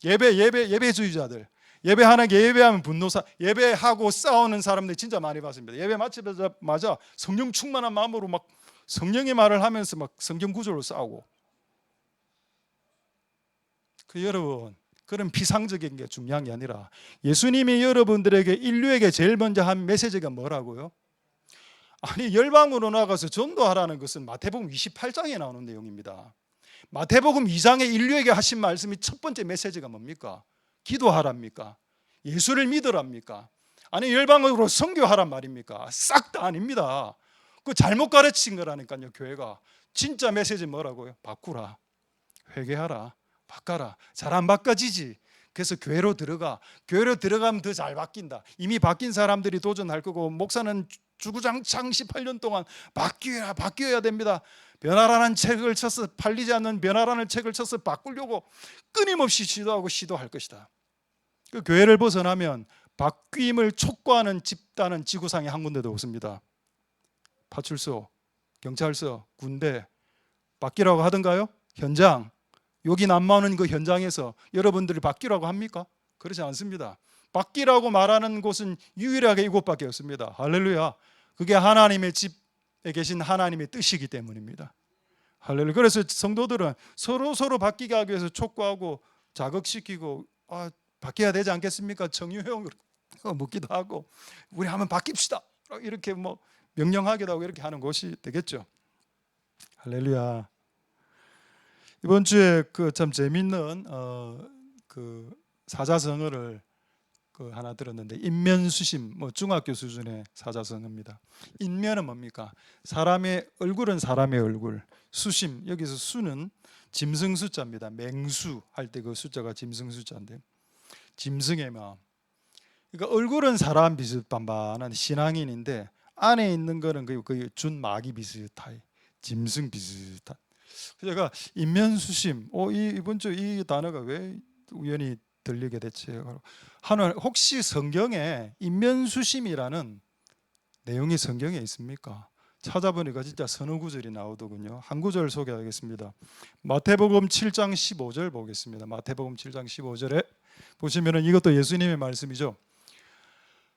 예배주의자들, 예배하면 예배하고 싸우는 사람들 진짜 많이 봤습니다. 예배 마치자마자 성령 충만한 마음으로 막 성령의 말을 하면서 막 성경 구절로 싸우고. 여러분, 그런 피상적인 게 중요한 게 아니라 예수님이 여러분들에게, 인류에게 제일 먼저 한 메시지가 뭐라고요? 열방으로 나가서 전도하라는 것은 마태복음 28장에 나오는 내용입니다. 마태복음 2장에 인류에게 하신 말씀이 첫 번째 메시지가 뭡니까? 기도하랍니까? 예수를 믿으랍니까? 아니 열방으로 선교하란 말입니까? 싹 다 아닙니다. 그 잘못 가르친 거라니까요. 교회가 진짜 메시지 뭐라고요? 바꾸라, 회개하라, 바꿔라. 잘 안 바꿔지지. 그래서 교회로 들어가면 더 잘 바뀐다. 이미 바뀐 사람들이 도전할 거고, 목사는 주구장창 18년 동안 바뀌어야 됩니다. 변화라는 책을 쳐서, 팔리지 않는 변화라는 책을 쳐서 바꾸려고 끊임없이 시도할 것이다. 그 교회를 벗어나면 바뀜을 촉구하는 집단은 지구상에 한 군데도 없습니다. 파출소, 경찰서, 군대, 바뀌라고 하던가요? 현장, 욕이 난무하는 그 현장에서 여러분들이 바뀌라고 합니까? 그렇지 않습니다. 바뀌라고 말하는 곳은 유일하게 이곳밖에 없습니다. 할렐루야. 그게 하나님의 집에 계신 하나님의 뜻이기 때문입니다. 할렐루야. 그래서 성도들은 서로 바뀌게 하기 위해서 촉구하고 자극시키고 바뀌어야 되지 않겠습니까? 청유형으로 묻기도 하고 우리 한번 바뀝시다 이렇게 뭐 명령하기도 하고 이렇게 하는 곳이 되겠죠. 할렐루야. 이번 주에 그 참 재밌는 그 사자성어를 그 하나 들었는데 인면수심, 뭐 중학교 수준의 사자성어입니다. 인면은 뭡니까? 사람의 얼굴은 사람의 얼굴, 수심, 여기서 수는 짐승 숫자입니다. 맹수 할 때 그 숫자가 짐승 숫자인데 짐승의 마음. 그러니까 얼굴은 사람 비슷반반한 신앙인인데 안에 있는 거는 그 준마귀 비슷하이, 짐승 비슷한. 제가 인면수심, 이번 주 이 단어가 왜 우연히 들리게 됐지? 하늘 혹시 성경에 인면수심이라는 내용이 성경에 있습니까? 찾아보니까 진짜 서너 구절이 나오더군요. 한 구절 소개하겠습니다. 마태복음 7장 15절 보겠습니다. 마태복음 7장 15절에 보시면은 이것도 예수님의 말씀이죠.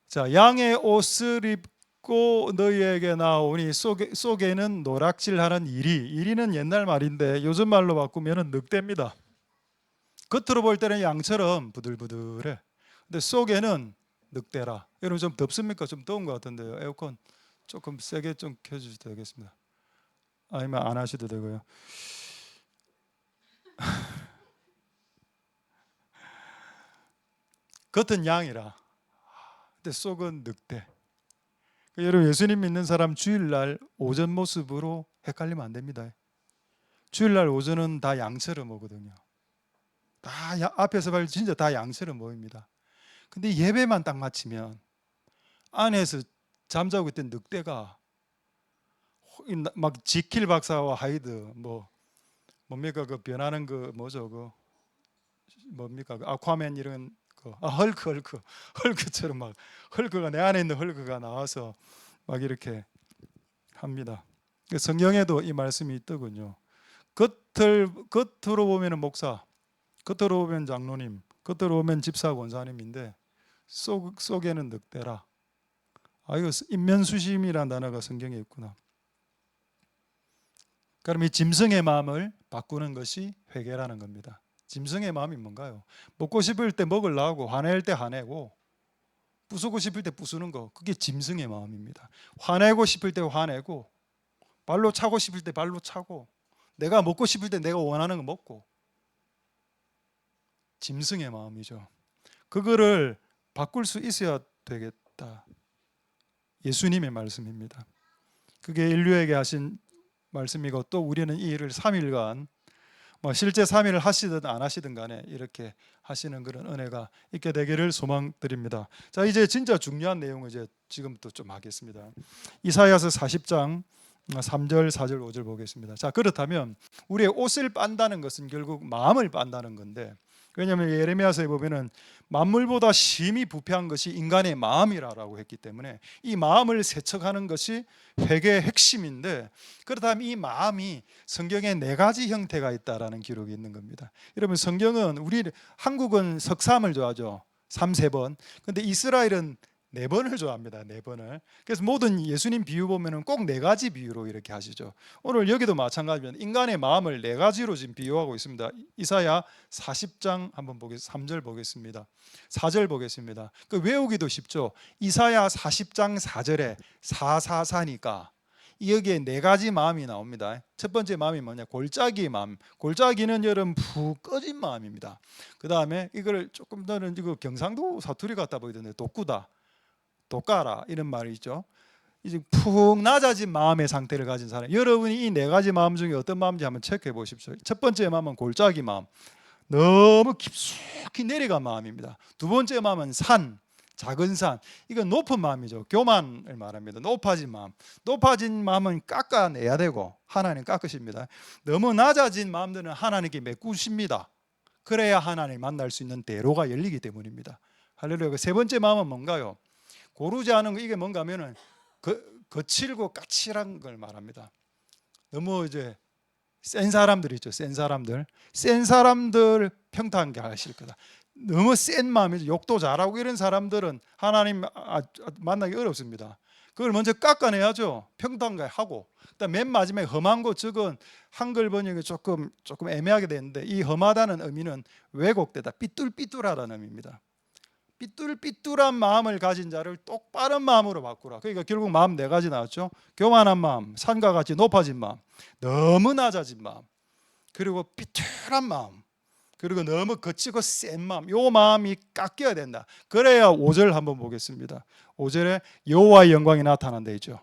자, 양의 옷을 입고 너희에게 나오니 속에는 노락질하는 이리는 옛날 말인데 요즘 말로 바꾸면은 늑대입니다. 겉으로 볼 때는 양처럼 부들부들해. 근데 속에는 늑대라. 여러분 좀 덥습니까? 좀 더운 것 같은데요. 에어컨 조금 세게 좀 켜주셔도 되겠습니다. 아니면 안 하셔도 되고요. 겉은 양이라. 근데 속은 늑대. 여러분 예수님 믿는 사람 주일날 오전 모습으로 헷갈리면 안 됩니다. 주일날 오전은 다 양처럼 오거든요. 다 앞에서 봐 진짜 다 양처럼 보입니다. 근데 예배만 딱 마치면 안에서 잠자고 있던 늑대가 막 지킬 박사와 하이드 뭡니까 그 변하는 그 뭐죠 그 뭡니까 그 아쿠아맨 이런 헐크처럼 막 헐크가 내 안에 있는 헐크가 나와서 막 이렇게 합니다. 성경에도 이 말씀이 있더군요. 겉으로 보면은 목사, 겉으로 보면 장로님, 겉으로 보면 집사 권사님인데 속에는 늑대라. 이거 인면수심이라는 단어가 성경에 있구나. 그럼 이 짐승의 마음을 바꾸는 것이 회개라는 겁니다. 짐승의 마음이 뭔가요? 먹고 싶을 때 먹으려고, 화낼 때 화내고, 부수고 싶을 때 부수는 거, 그게 짐승의 마음입니다. 화내고 싶을 때 화내고, 발로 차고 싶을 때 발로 차고, 내가 먹고 싶을 때 내가 원하는 거 먹고, 짐승의 마음이죠. 그거를 바꿀 수 있어야 되겠다. 예수님의 말씀입니다. 그게 인류에게 하신 말씀이고 또 우리는 이 일을 3일간 실제 3일을 하시든 안 하시든 간에 이렇게 하시는 그런 은혜가 있게 되기를 소망드립니다. 자, 이제 진짜 중요한 내용을 이제 지금부터 좀 하겠습니다. 이사야서 40장 3절, 4절, 5절 보겠습니다. 자, 그렇다면 우리의 옷을 빤다는 것은 결국 마음을 빤다는 건데 왜냐하면 예레미야서에 보면은 만물보다 심히 부패한 것이 인간의 마음이라고 했기 때문에 이 마음을 세척하는 것이 회개의 핵심인데 그렇다면 이 마음이 성경에 4가지 형태가 있다라는 기록이 있는 겁니다. 여러분 성경은 한국은 석삼을 좋아하죠. 3, 3번. 근데 이스라엘은 4번을 좋아합니다. 4번을. 그래서 모든 예수님 비유 보면은 꼭 4가지 비유로 이렇게 하시죠. 오늘 여기도 마찬가지입니다. 인간의 마음을 4가지로 지금 비유하고 있습니다. 이사야 40장 한번 3절 보겠습니다. 4절 보겠습니다. 그 외우기도 쉽죠. 이사야 40장 4절에 444니까 여기에 4가지 마음이 나옵니다. 첫 번째 마음이 뭐냐? 골짜기의 마음. 골짜기는 여러분 푹 꺼진 마음입니다. 그 다음에 이걸 조금 더는 이거 경상도 사투리 같다 보이던데 독구다. 독가라 이런 말이 있죠. 이제 푹 낮아진 마음의 상태를 가진 사람. 여러분이 이 4가지 마음 중에 어떤 마음인지 한번 체크해 보십시오. 첫 번째 마음은 골짜기 마음. 너무 깊숙이 내려간 마음입니다. 두 번째 마음은 작은 산. 이건 높은 마음이죠. 교만을 말합니다. 높아진 마음. 높아진 마음은 깎아내야 되고 하나님 깎으십니다. 너무 낮아진 마음들은 하나님께 메꾸십니다. 그래야 하나님 만날 수 있는 대로가 열리기 때문입니다. 할렐루야. 세 번째 마음은 뭔가요? 고르지 않은 거 이게 뭔가 하면은 거칠고 까칠한 걸 말합니다. 너무 이제 센 사람들 있죠. 센 사람들 평탄하게 하실 거다. 너무 센 마음이죠. 욕도 잘하고 이런 사람들은 하나님 만나기 어렵습니다. 그걸 먼저 깎아내야죠. 평탄하게 하고. 그다음 맨 마지막에 험한 거 적은 한글 번역이 조금 애매하게 되는데 이 험하다는 의미는 왜곡되다, 삐뚤삐뚤하다는 의미입니다. 삐뚤삐뚤한 마음을 가진 자를 똑바른 마음으로 바꾸라. 그러니까 결국 마음 네 가지 나왔죠. 교만한 마음, 산과 같이 높아진 마음, 너무 낮아진 마음, 그리고 삐뚤한 마음, 그리고 너무 거치고 센 마음. 요 마음이 깎여야 된다. 그래야 5절 한번 보겠습니다. 5절에 여호와의 영광이 나타난다 있죠.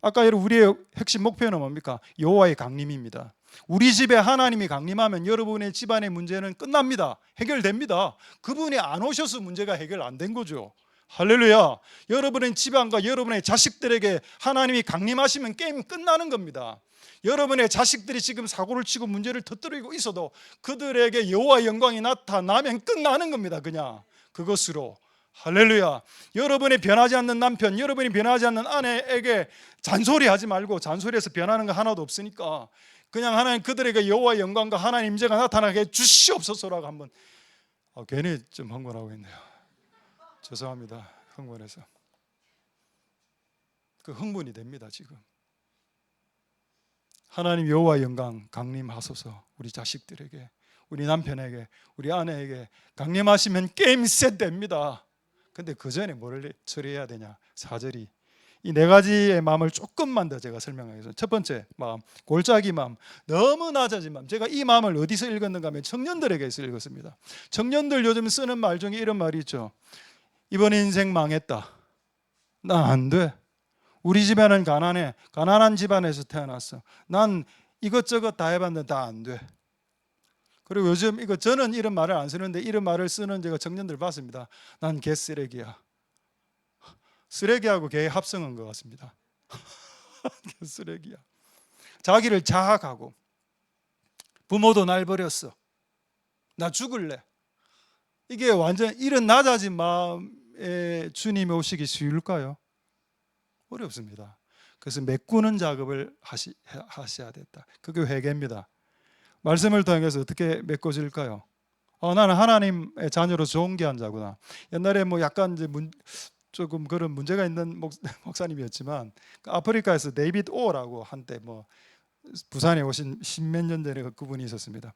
아까 여러분 우리의 핵심 목표는 뭡니까? 여호와의 강림입니다. 우리 집에 하나님이 강림하면 여러분의 집안의 문제는 끝납니다. 해결됩니다. 그분이 안 오셔서 문제가 해결 안 된 거죠. 할렐루야. 여러분의 집안과 여러분의 자식들에게 하나님이 강림하시면 게임 끝나는 겁니다. 여러분의 자식들이 지금 사고를 치고 문제를 터뜨리고 있어도 그들에게 여호와의 영광이 나타나면 끝나는 겁니다. 그냥 그것으로. 할렐루야. 여러분이 변하지 않는 남편, 여러분이 변하지 않는 아내에게 잔소리하지 말고, 잔소리해서 변하는 거 하나도 없으니까 그냥 하나님 그들에게 여호와의 영광과 하나님 임재가 나타나게 주시옵소서라고 한번. 괜히 좀 흥분하고 있네요. 죄송합니다. 흥분해서. 그 흥분이 됩니다. 지금 하나님 여호와의 영광 강림하소서. 우리 자식들에게, 우리 남편에게, 우리 아내에게 강림하시면 게임 셋됩니다. 근데 그 전에 뭘 처리해야 되냐? 4절이 이 네 가지의 마음을 조금만 더 제가 설명하겠습니다. 첫 번째 마음, 골짜기 마음, 너무 낮아진 마음. 제가 이 마음을 어디서 읽었는가 하면 청년들에게서 읽었습니다. 청년들 요즘 쓰는 말 중에 이런 말이 있죠. 이번 인생 망했다. 난 안 돼. 우리 집안은 가난해. 가난한 집안에서 태어났어. 난 이것저것 다 해봤는데 다 안 돼. 그리고 요즘 저는 이런 말을 안 쓰는데 이런 말을 쓰는 제가 청년들 봤습니다. 난 개쓰레기야. 쓰레기하고 개의 합성한 것 같습니다. 쓰레기야. 자기를 자학하고 부모도 날 버렸어. 나 죽을래. 이게 완전 이런 낮아진 마음에 주님이 오시기 쉬울까요? 어렵습니다. 그래서 메꾸는 작업을 하셔야 됐다. 그게 회개입니다. 말씀을 통해서 어떻게 메꿔질까요? 나는 하나님의 자녀로 존귀한 자구나. 옛날에 뭐 약간 이제 조금 그런 문제가 있는 목사님이었지만 아프리카에서 데이비드 오라고 한때 뭐 부산에 오신 십몇 년 전에 그분이 있었습니다.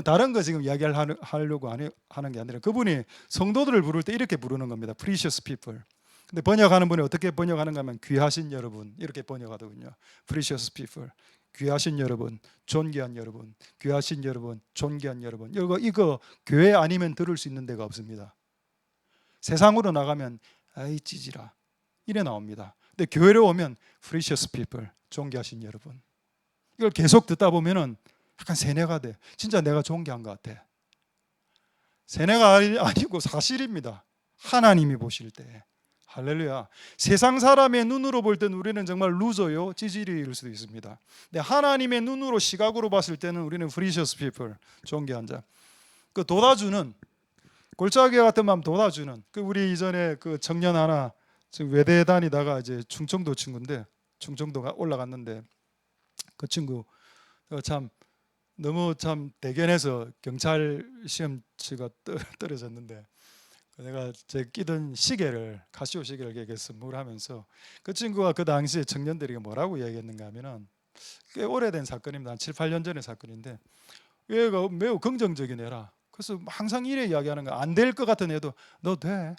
다른 거 지금 이야기하려고 하는 게 아니라 그분이 성도들을 부를 때 이렇게 부르는 겁니다. Precious people. 근데 번역하는 분이 어떻게 번역하는가 하면 귀하신 여러분 이렇게 번역하더군요. Precious people. 귀하신 여러분, 존귀한 여러분, 귀하신 여러분, 존귀한 여러분. 이거 교회 아니면 들을 수 있는 데가 없습니다. 세상으로 나가면 아이 찌지라 이래 나옵니다. 근데 교회로 오면 precious people, 존귀하신 여러분. 이걸 계속 듣다 보면은 약간 세뇌가 돼. 진짜 내가 존귀한 것 같아. 세뇌가 아니고 사실입니다. 하나님이 보실 때. 할렐루야. 세상 사람의 눈으로 볼 때는 우리는 정말 루저요, 찌질이일 수도 있습니다. 근데 하나님의 눈으로 시각으로 봤을 때는 우리는 precious people, 존귀한 자. 그 돋아주는 골짜기 같은 마음 돋아주는 우리 이전에 그 청년 하나 지금 외대 다니다가 이제 충청도 친구인데 충청도가 올라갔는데 그 친구 참 너무 참 대견해서 경찰 시험치가 떨어졌는데 내가 제 끼던 시계를 카시오 시계를 걔에게 선물하면서 그 친구가 그 당시에 청년들이 뭐라고 이야기했는가 하면은 꽤 오래된 사건입니다. 한 7, 8년 전의 사건인데 얘가 매우 긍정적인 애라. 그래서 항상 이래 이야기하는 거야. 안 될 것 같은 애도 너 돼.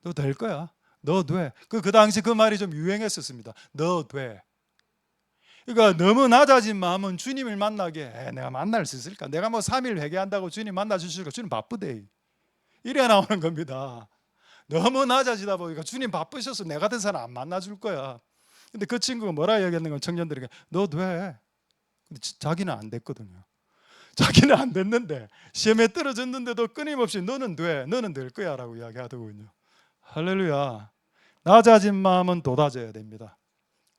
너 될 거야. 너 돼. 그 당시 그 말이 좀 유행했었습니다. 너 돼. 그러니까 너무 낮아진 마음은 주님을 만나게 내가 만날 수 있을까? 내가 뭐 3일 회개한다고 주님 만나 주실까? 주님 바쁘대. 이래 나오는 겁니다. 너무 낮아지다 보니까 주님 바쁘셔서 내 같은 사람 안 만나줄 거야. 근데 그 친구가 뭐라 이야기했는가 청년들에게 너 돼. 근데 자기는 안 됐거든요. 자기는 안 됐는데 시험에 떨어졌는데도 끊임없이 너는 돼, 너는 될 거야 라고 이야기하더군요. 할렐루야. 낮아진 마음은 돋아져야 됩니다.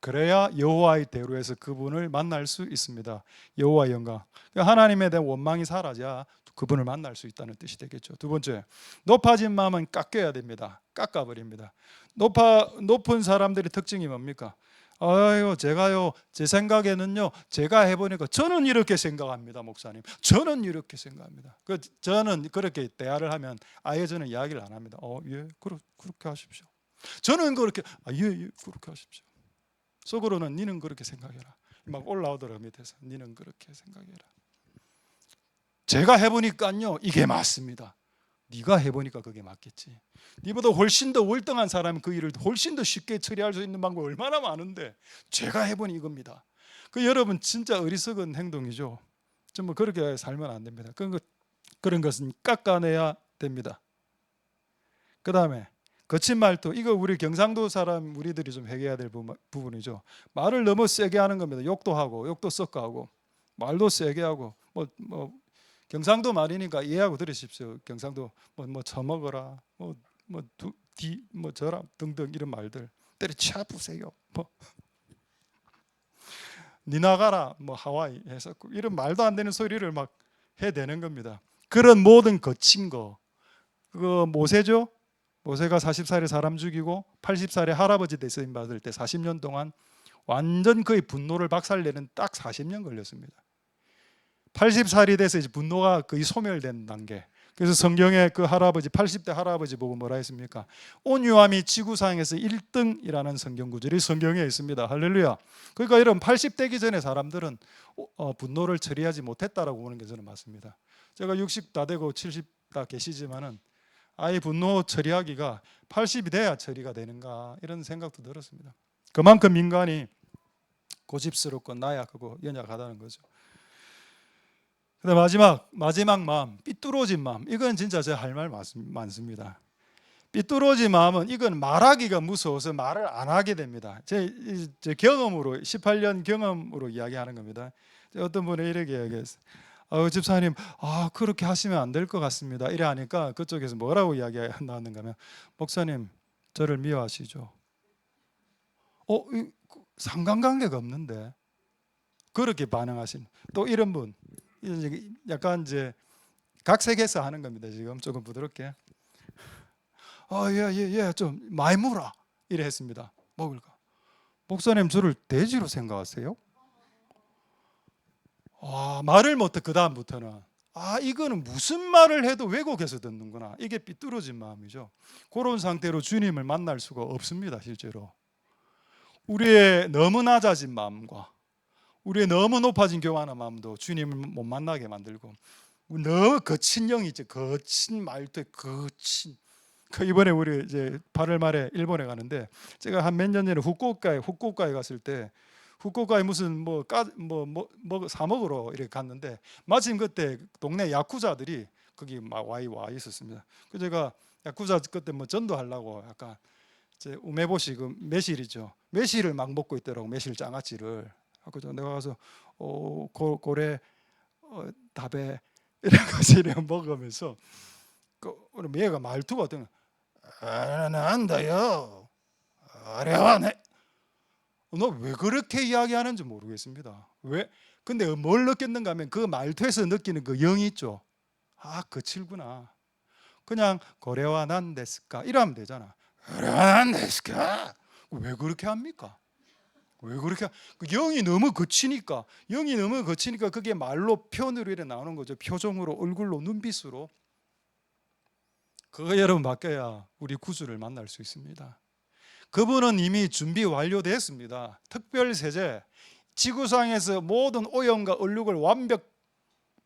그래야 여호와의 대로에서 그분을 만날 수 있습니다. 여호와의 영광. 하나님에 대한 원망이 사라져야 그분을 만날 수 있다는 뜻이 되겠죠. 두 번째, 높아진 마음은 깎여야 됩니다. 깎아버립니다. 높은 사람들의 특징이 뭡니까? 제가요, 제 생각에는요, 제가 해보니까 저는 이렇게 생각합니다, 목사님. 저는 이렇게 생각합니다. 저는 그렇게 대화를 하면 아예 저는 이야기를 안 합니다. 예, 그렇게 하십시오. 저는 그렇게, 예, 그렇게 하십시오. 속으로는 니는 그렇게 생각해라. 막 올라오더라고요, 밑에서. 니는 그렇게 생각해라. 제가 해보니까요, 이게 맞습니다. 네가 해보니까 그게 맞겠지. 네보다 훨씬 더 월등한 사람이 그 일을 훨씬 더 쉽게 처리할 수 있는 방법이 얼마나 많은데 제가 해보니 이겁니다. 그 여러분 진짜 어리석은 행동이죠. 좀 뭐 그렇게 살면 안 됩니다. 그런 것은 깎아내야 됩니다. 그 다음에 거친 말투, 이거 우리 경상도 사람 우리들이 좀 회개해야 될 부분이죠. 말을 너무 세게 하는 겁니다. 욕도 하고 욕도 섞어 하고 말도 세게 하고 뭐 경상도 말이니까 이해하고 들으십시오. 경상도 뭐 처먹어라 뭐 저라 등등 이런 말들 때려쳐 부세요. 니 나가라 뭐 하와이 해서 이런 말도 안 되는 소리를 막 해대는 겁니다. 그런 모든 거친 거 그거 모세죠. 모세가 40살에 사람 죽이고 80살에 할아버지 대접임 받을 때 40년 동안 완전 그의 분노를 박살내는 딱 40년 걸렸습니다. 80살이 돼서 이제 분노가 거의 소멸된 단계. 그래서 성경에 그 할아버지 80대 할아버지 보고 뭐라 했습니까? 온유함이 지구상에서 1등이라는 성경 구절이 성경에 있습니다. 할렐루야. 그러니까 이런 80대기 전에 사람들은 분노를 처리하지 못했다라고 보는 게 저는 맞습니다. 제가 60 다 되고 70 다 계시지만은 아이 분노 처리하기가 80이 돼야 처리가 되는가 이런 생각도 들었습니다. 그만큼 인간이 고집스럽고 나약하고 연약하다는 거죠. 근데 마지막 마음, 삐뚤어진 마음, 이건 진짜 제 할 말 많습니다. 삐뚤어진 마음은 이건 말하기가 무서워서 말을 안 하게 됩니다. 제 경험으로 18년 경험으로 이야기하는 겁니다. 어떤 분이 이렇게 이야기했어요. 집사님, 그렇게 하시면 안 될 것 같습니다. 이래 하니까 그쪽에서 뭐라고 이야기 나왔는가 하면, 목사님, 저를 미워하시죠? 상관관계가 없는데 그렇게 반응하신 또 이런 분, 약간 이제 각색해서 하는 겁니다. 지금 조금 부드럽게. 좀 많이 물어 이래 했습니다. 먹을까? 목사님, 저를 돼지로 생각하세요? 말을 못해. 그 다음부터는 이거는 무슨 말을 해도 왜곡해서 듣는구나. 이게 삐뚤어진 마음이죠. 그런 상태로 주님을 만날 수가 없습니다. 실제로 우리의 너무 낮아진 마음과 우리의 너무 높아진 교만한 마음도 주님을 못 만나게 만들고, 너무 거친 영이 있죠. 거친 말투에 거친. 이번에 우리 이제 8월 말에 일본에 가는데, 제가 한 몇 년 전에 후쿠오카에 갔을 때, 후쿠오카에 무슨 뭐 사 먹으러 이렇게 갔는데, 마침 그때 동네 야쿠자들이 거기 막 와 있었습니다. 그 제가 야쿠자 그때 뭐 전도하려고 약간 제 우메보시 그 매실이죠. 매실을 막 먹고 있더라고. 매실 장아찌를. 그래서 내가 가서 고래 다베 이래서 먹으면서 우리 얘가 말투가 어떤 난다요. 아래와네. 너 왜 그렇게 이야기하는지 모르겠습니다. 왜? 근데 뭘 느꼈는가 하면 그 말투에서 느끼는 그 영이 있죠. 거칠구나. 그냥 고래와 난 데스까 이러면 되잖아. 고래와 난 데스까. 왜 그렇게 합니까? 왜 그렇게? 영이 너무 거치니까 그게 말로 표현으로 이래 나오는 거죠. 표정으로, 얼굴로, 눈빛으로. 그거 여러분 바뀌어야 우리 구주를 만날 수 있습니다. 그분은 이미 준비 완료됐습니다. 특별세제, 지구상에서 모든 오염과 얼룩을 완벽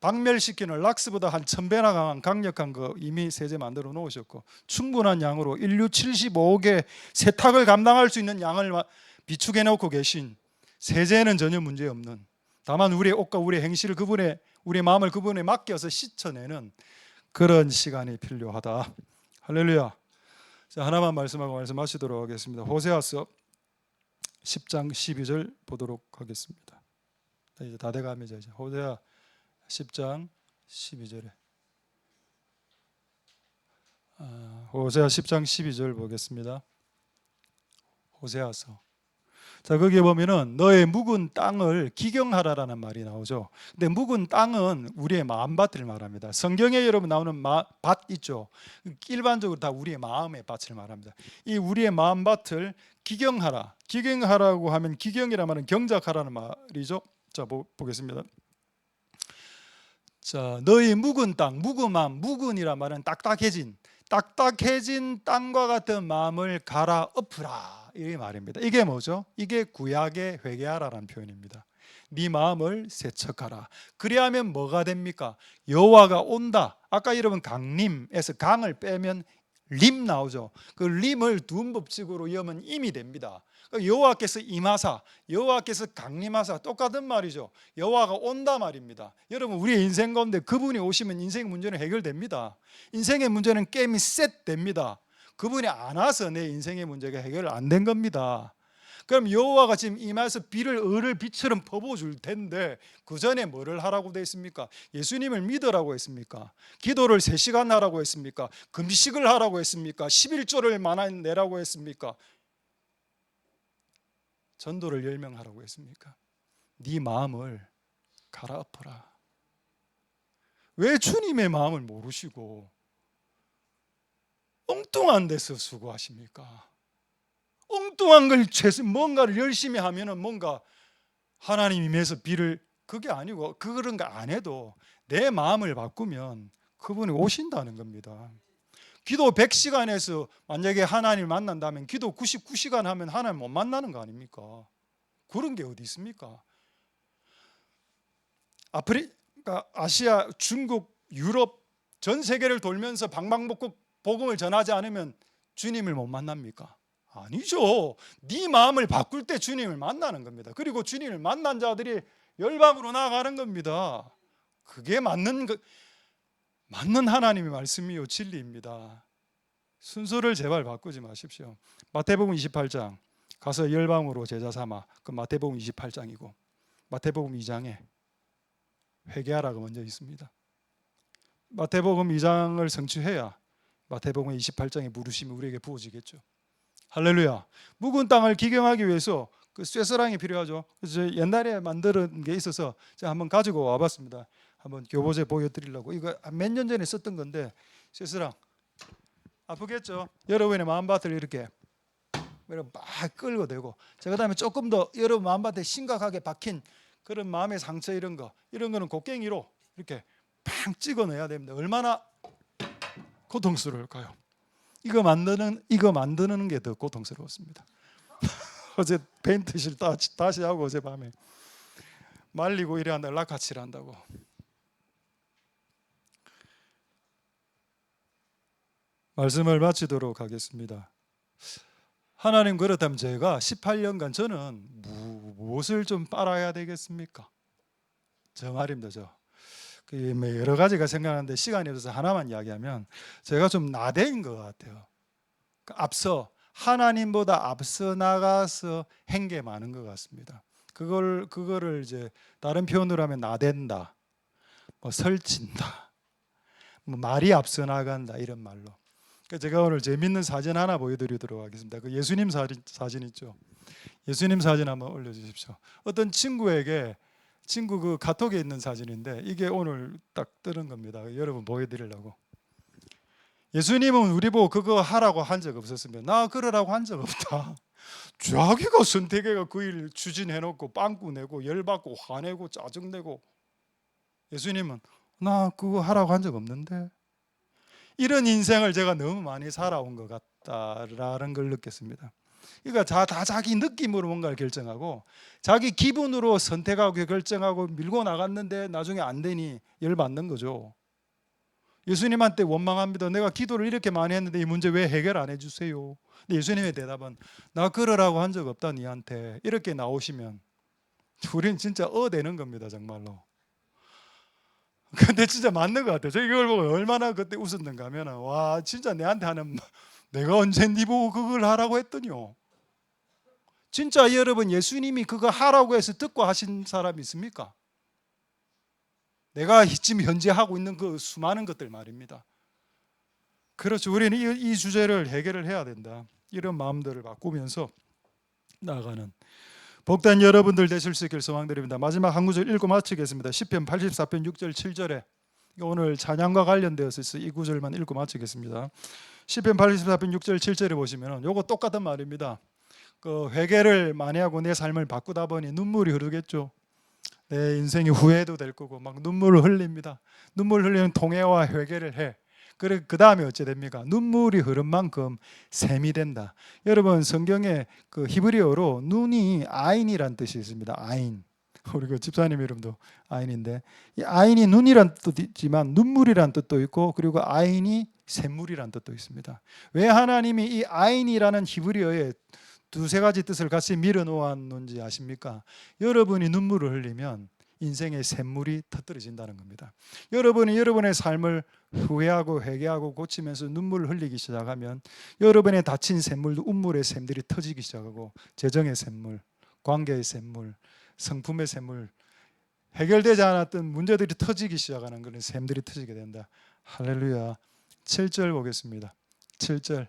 박멸시키는 락스보다 한 1000배나 강한 강력한 거 이미 세제 만들어 놓으셨고, 충분한 양으로 인류 75억의 세탁을 감당할 수 있는 양을 비축해 놓고 계신, 세제는 전혀 문제 없는, 다만 우리의 옷과 우리의 행실을 우리의 마음을 그분에 맡겨서 씻어내는 그런 시간이 필요하다. 할렐루야. 자, 하나만 말씀하고 말씀 마치도록 하겠습니다. 호세아서 10장 12절 보도록 하겠습니다. 이제 다 돼갑니다. 이제 호세아 10장 12절에 호세아 10장 12절 보겠습니다. 호세아서. 자, 거기에 보면은 너의 묵은 땅을 기경하라라는 말이 나오죠. 근데 묵은 땅은 우리의 마음밭을 말합니다. 성경에 여러분 나오는 밭 있죠. 일반적으로 다 우리의 마음의 밭을 말합니다. 이 우리의 마음밭을 기경하라. 기경하라고 하면, 기경이라 말은 경작하라는 말이죠. 자, 보겠습니다. 자, 너의 묵은 땅, 묵은이라 말은 딱딱해진 땅과 같은 마음을 갈아엎으라, 이 말입니다. 이게 뭐죠? 이게 구약의 회개하라라는 표현입니다. 네 마음을 세척하라. 그리하면 뭐가 됩니까? 여호와가 온다. 아까 여러분 강림에서 강을 빼면 림 나오죠. 그 림을 두음법칙으로 여면 임이 됩니다. 여호와께서 임하사, 여호와께서 강림하사, 똑같은 말이죠. 여호와가 온다 말입니다. 여러분, 우리의 인생 가운데 그분이 오시면 인생의 문제는 해결됩니다. 인생의 문제는 게임이 셋됩니다. 그분이 안 와서 내 인생의 문제가 해결 안 된 겁니다. 그럼 여호와가 지금 임해서 비를 을을 비처럼 퍼부어줄 텐데 그 전에 뭐를 하라고 되어 있습니까? 예수님을 믿으라고 했습니까? 기도를 3시간 하라고 했습니까? 금식을 하라고 했습니까? 11조를 많이 내라고 했습니까? 전도를 10명 하라고 했습니까? 네 마음을 갈아엎어라. 왜 주님의 마음을 모르시고 엉뚱한 데서 수고하십니까? 엉뚱한 걸 뭔가를 열심히 하면은 뭔가 하나님 임해서 비를, 그게 아니고 그런 거 안 해도 내 마음을 바꾸면 그분이 오신다는 겁니다. 기도 100시간에서 만약에 하나님을 만난다면 기도 99시간 하면 하나님 못 만나는 거 아닙니까? 그런 게 어디 있습니까? 아프리카, 아시아, 중국, 유럽 전 세계를 돌면서 방방곡곡 복음을 전하지 않으면 주님을 못 만납니까? 아니죠. 네 마음을 바꿀 때 주님을 만나는 겁니다. 그리고 주님을 만난 자들이 열방으로 나아가는 겁니다. 그게 맞는 하나님의 말씀이요 진리입니다. 순서를 제발 바꾸지 마십시오. 마태복음 28장 가서 열방으로 제자 삼아, 그 마태복음 28장이고 마태복음 2장에 회개하라고 먼저 있습니다. 마태복음 2장을 성취해야 마태복음 28장의 부르심이 우리에게 부어지겠죠. 할렐루야. 묵은 땅을 기경하기 위해서 그 쇠사랑이 필요하죠. 그래서 옛날에 만드는 게 있어서 제가 한번 가지고 와봤습니다. 한번 교보제 보여드리려고. 이거 몇 년 전에 썼던 건데, 쇠사랑 아프겠죠? 여러분의 마음밭을 이렇게 막 끌고 대고, 제가 그다음에 조금 더 여러분 마음밭에 심각하게 박힌 그런 마음의 상처, 이런 거는 곡괭이로 이렇게 팡 찍어내야 됩니다. 얼마나 고통스러울까요? 이거 만드는 게 더 고통스러웠습니다. 어제 페인트실 다시 하고 어젯밤에 말리고 이래 한다, 락카치를 한다고. 말씀을 마치도록 하겠습니다. 하나님, 그렇다면 제가 18년간 저는 무엇을 좀 빨아야 되겠습니까? 저 말입니다. 여러 가지가 생각나는데 시간이 없어서 하나만 이야기하면, 제가 좀 나대인 것 같아요. 앞서 하나님보다 앞서 나가서 한 게 많은 것 같습니다. 그거를 이제 다른 표현으로 하면 나댄다, 뭐 설친다, 뭐 말이 앞서 나간다, 이런 말로. 제가 오늘 재밌는 사진 하나 보여드리도록 하겠습니다. 그 예수님 사진 있죠. 예수님 사진 한번 올려주십시오. 어떤 친구 그 카톡에 있는 사진인데, 이게 오늘 딱 뜨는 겁니다. 여러분 보여드리려고. 예수님은 우리 보고 그거 하라고 한 적 없었으면, 나 그러라고 한 적 없다. 자기가 선택해가 그 일 추진해놓고 빵꾸 내고 열받고 화내고 짜증내고, 예수님은 나 그거 하라고 한 적 없는데. 이런 인생을 제가 너무 많이 살아온 것 같다라는 걸 느꼈습니다. 그러니까 다 자기 느낌으로 뭔가를 결정하고 자기 기분으로 선택하고 결정하고 밀고 나갔는데 나중에 안 되니 열받는 거죠. 예수님한테 원망합니다. 내가 기도를 이렇게 많이 했는데 이 문제 왜 해결 안 해주세요? 근데 예수님의 대답은, 나 그러라고 한 적 없다 니한테. 이렇게 나오시면 우린 진짜 되는 겁니다, 정말로. 근데 진짜 맞는 것 같아요. 저 이걸 보고 얼마나 그때 웃었는가 하면, 와 진짜 내한테 하는, 내가 언제 네 보고 그걸 하라고 했더니요. 진짜 여러분, 예수님이 그거 하라고 해서 듣고 하신 사람이 있습니까? 내가 지금 현재 하고 있는 그 수많은 것들 말입니다. 그렇죠. 우리는 이 주제를 해결을 해야 된다. 이런 마음들을 바꾸면서 나아가는 복된 여러분들 되실 수 있길 소망드립니다. 마지막 한 구절 읽고 마치겠습니다. 시편 84편 6절 7절에 오늘 찬양과 관련되어서 있어 이 구절만 읽고 마치겠습니다. 시편 84편 6절 7절에 보시면 요거 똑같은 말입니다. 그 회개를 많이 하고 내 삶을 바꾸다 보니 눈물이 흐르겠죠. 내 인생이 후회도 될 거고 막 눈물을 흘립니다. 눈물 흘리는 통회와 회개를 해. 그래, 그 다음에 어찌 됩니까? 눈물이 흐른 만큼 샘이 된다. 여러분, 성경에 그 히브리어로 눈이 아인이란 뜻이 있습니다. 아인. 우리 그 집사님 이름도 아인인데, 이 아인이 눈이란 뜻도 있지만 눈물이란 뜻도 있고, 그리고 아인이 샘물이란 뜻도 있습니다. 왜 하나님이 이 아인이라는 히브리어에 두세 가지 뜻을 같이 밀어 놓았는지 아십니까? 여러분이 눈물을 흘리면 인생의 샘물이 터뜨려진다는 겁니다. 여러분이 여러분의 삶을 후회하고 회개하고 고치면서 눈물을 흘리기 시작하면 여러분의 다친 샘물도 운물의 샘들이 터지기 시작하고, 재정의 샘물, 관계의 샘물, 성품의 샘물, 해결되지 않았던 문제들이 터지기 시작하는 그런 샘들이 터지게 된다. 할렐루야. 7절 보겠습니다. 7절.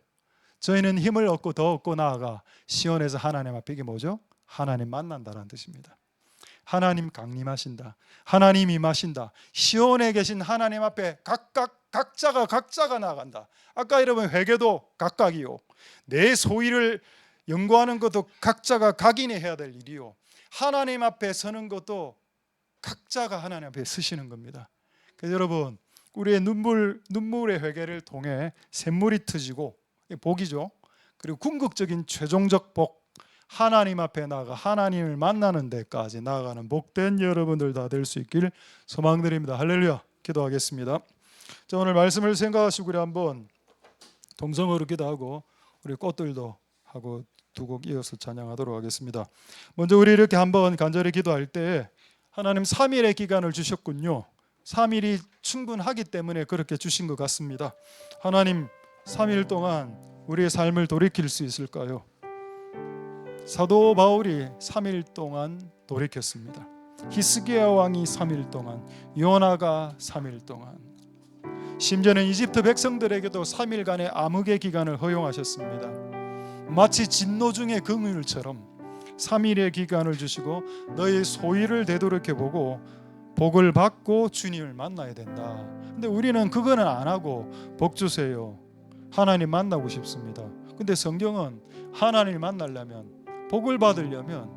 저희는 힘을 얻고 더 얻고 나아가 시온에서 하나님 앞에, 이게 뭐죠? 하나님 만난다라는 뜻입니다. 하나님 강림하신다. 하나님 임하신다. 시온에 계신 하나님 앞에 각자가 나아간다. 아까 여러분 회개도 각각이요, 내 소위를 연구하는 것도 각자가 각인이 해야 될 일이요, 하나님 앞에 서는 것도 각자가 하나님 앞에 서시는 겁니다. 그래서 여러분, 우리의 눈물의 회개를 통해 샘물이 터지고, 복이죠. 그리고 궁극적인 최종적 복, 하나님 앞에 나아가 하나님을 만나는 데까지 나아가는 복된 여러분들 다 될 수 있길 소망드립니다. 할렐루야. 기도하겠습니다. 자, 오늘 말씀을 생각하시고 우리 한번 동성으로 기도하고 우리 꽃들도 하고 두 곡 이어서 찬양하도록 하겠습니다. 먼저 우리 이렇게 한번 간절히 기도할 때, 하나님 3일의 기간을 주셨군요. 3일이 충분하기 때문에 그렇게 주신 것 같습니다. 하나님, 3일 동안 우리의 삶을 돌이킬 수 있을까요? 사도 바울이 3일 동안 돌이켰습니다. 히스기야 왕이 3일 동안, 요나가 3일 동안, 심지어는 이집트 백성들에게도 3일간의 암흑의 기간을 허용하셨습니다. 마치 진노 중의 긍휼처럼 3일의 기간을 주시고 너의 소위를 되돌이켜보고 복을 받고 주님을 만나야 된다. 근데 우리는 그거는 안 하고 복 주세요, 하나님 만나고 싶습니다. 근데 성경은 하나님을 만나려면, 복을 받으려면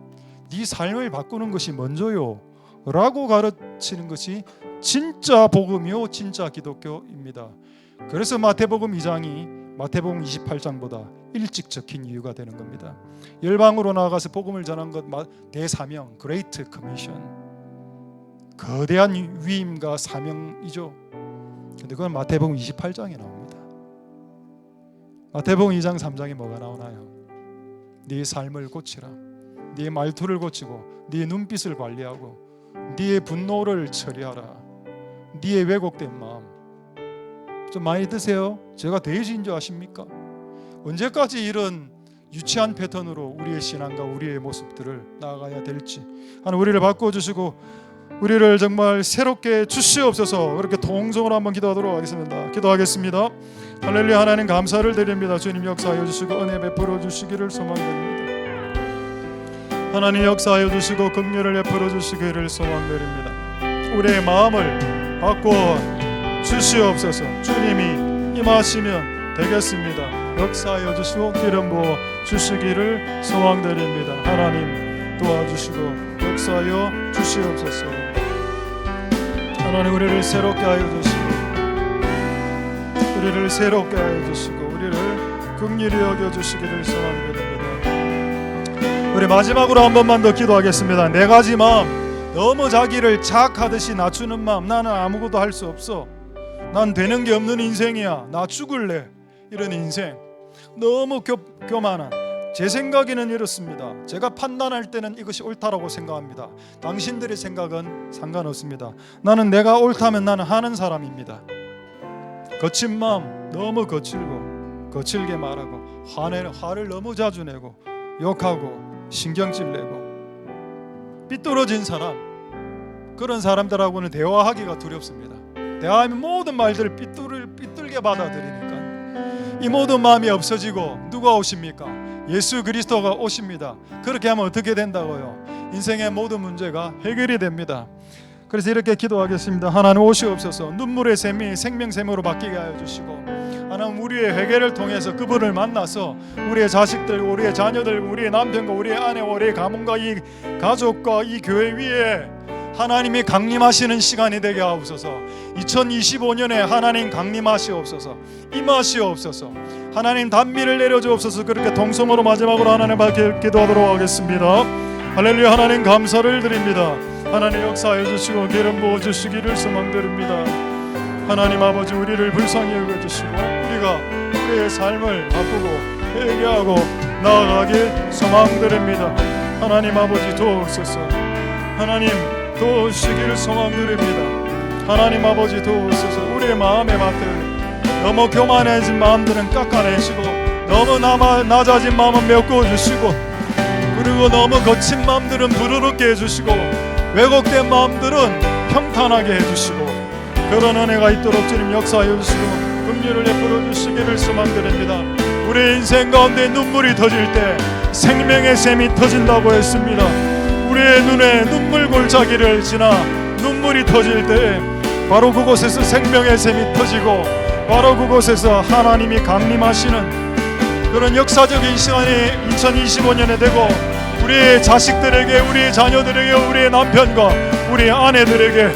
네 삶을 바꾸는 것이 먼저요 라고 가르치는 것이 진짜 복음이요, 진짜 기독교입니다. 그래서 마태복음 2장이 마태복음 28장보다 일찍 적힌 이유가 되는 겁니다. 열방으로 나아가서 복음을 전한 것, 대사명, 그레이트 커미션, 거대한 위임과 사명이죠. 근데 그건 마태복음 28장에 나옵니다. 마태복음 2장 3장에 뭐가 나오나요? 네 삶을 고치라, 네 말투를 고치고 네 눈빛을 관리하고 네 분노를 처리하라, 네 왜곡된 마음. 좀 많이 드세요. 제가 돼지인 줄 아십니까? 언제까지 이런 유치한 패턴으로 우리의 신앙과 우리의 모습들을 나아가야 될지, 하나님 우리를 바꿔주시고 우리를 정말 새롭게 주시옵소서. 그렇게 동성으로 한번 기도하도록 하겠습니다. 기도하겠습니다. 할렐루야. 하나님 감사를 드립니다. 주님 역사하여 주시고 은혜 베풀어 주시기를 소망드립니다. 하나님 역사하여 주시고 긍휼을 베풀어 주시기를 소망드립니다. 우리의 마음을 바꿔 주시옵소서. 주님이 임하시면 되겠습니다. 역사하여 주시고 기름 부어 주시기를 소망드립니다. 하나님 도와주시고 역사하여 주시옵소서. 하나님 우리를 새롭게 하여 주시고, 우리를 새롭게 하여 주시고, 우리를 긍휼히 여겨 주시기를 소망드립니다. 우리 마지막으로 한 번만 더 기도하겠습니다. 네 가지 마음, 너무 자기를 자학하듯이 낮추는 마음, 나는 아무것도 할 수 없어, 난 되는 게 없는 인생이야, 나 죽을래, 이런 인생, 너무 교만한, 제 생각에는 이렇습니다. 제가 판단할 때는 이것이 옳다라고 생각합니다. 당신들의 생각은 상관없습니다. 나는 내가 옳다면 나는 하는 사람입니다. 거친 마음, 너무 거칠고 거칠게 말하고 화를 너무 자주 내고 욕하고 신경질 내고 삐뚤어진 사람, 그런 사람들하고는 대화하기가 두렵습니다. 대화하면 모든 말들을 삐뚤게 받아들이니까 이 모든 마음이 없어지고 누가 오십니까? 예수 그리스도가 오십니다. 그렇게 하면 어떻게 된다고요? 인생의 모든 문제가 해결이 됩니다. 그래서 이렇게 기도하겠습니다. 하나님 오시옵소서. 눈물의 샘이 생명샘으로 바뀌게 하여 주시고, 하나님 우리의 회개를 통해서 그분을 만나서 우리의 자식들, 우리의 자녀들, 우리의 남편과 우리의 아내와 우리의 가문과 이 가족과 이 교회 위에 하나님이 강림하시는 시간이 되게 하옵소서. 2025년에 하나님 강림하시옵소서. 임하시옵소서. 하나님 단미를 내려주옵소서. 그렇게 동성으로 마지막으로 하나님 앞에 기도하도록 하겠습니다. 할렐루야. 하나님 감사를 드립니다. 하나님 역사해 주시고 기름 부어 주시기를 소망드립니다. 하나님 아버지, 우리를 불쌍히 여겨주시고 우리가 우리의 삶을 바꾸고 회개하고 나아가길 소망드립니다. 하나님 아버지 도우소서. 하나님 도우시기를 소망드립니다. 하나님 아버지 도우소서. 우리의 마음의 밭을 너무 교만해진 마음들은 깎아내시고 너무 낮아진 마음은 메꿔주시고 그리고 너무 거친 마음들은 부르럽게 해주시고 왜곡된 마음들은 평탄하게 해주시고 그런 은혜가 있도록 주님 역사하여 주시고 긍휼을 베풀어 주시기를 소망드립니다. 우리 인생 가운데 눈물이 터질 때 생명의 샘이 터진다고 했습니다. 우리의 눈에 눈물 골짜기를 지나 눈물이 터질 때 바로 그곳에서 생명의 샘이 터지고 바로 그곳에서 하나님이 강림하시는 그런 역사적인 시간이 2025년에 되고 우리의 자식들에게, 우리의 자녀들에게, 우리의 남편과 우리의 아내들에게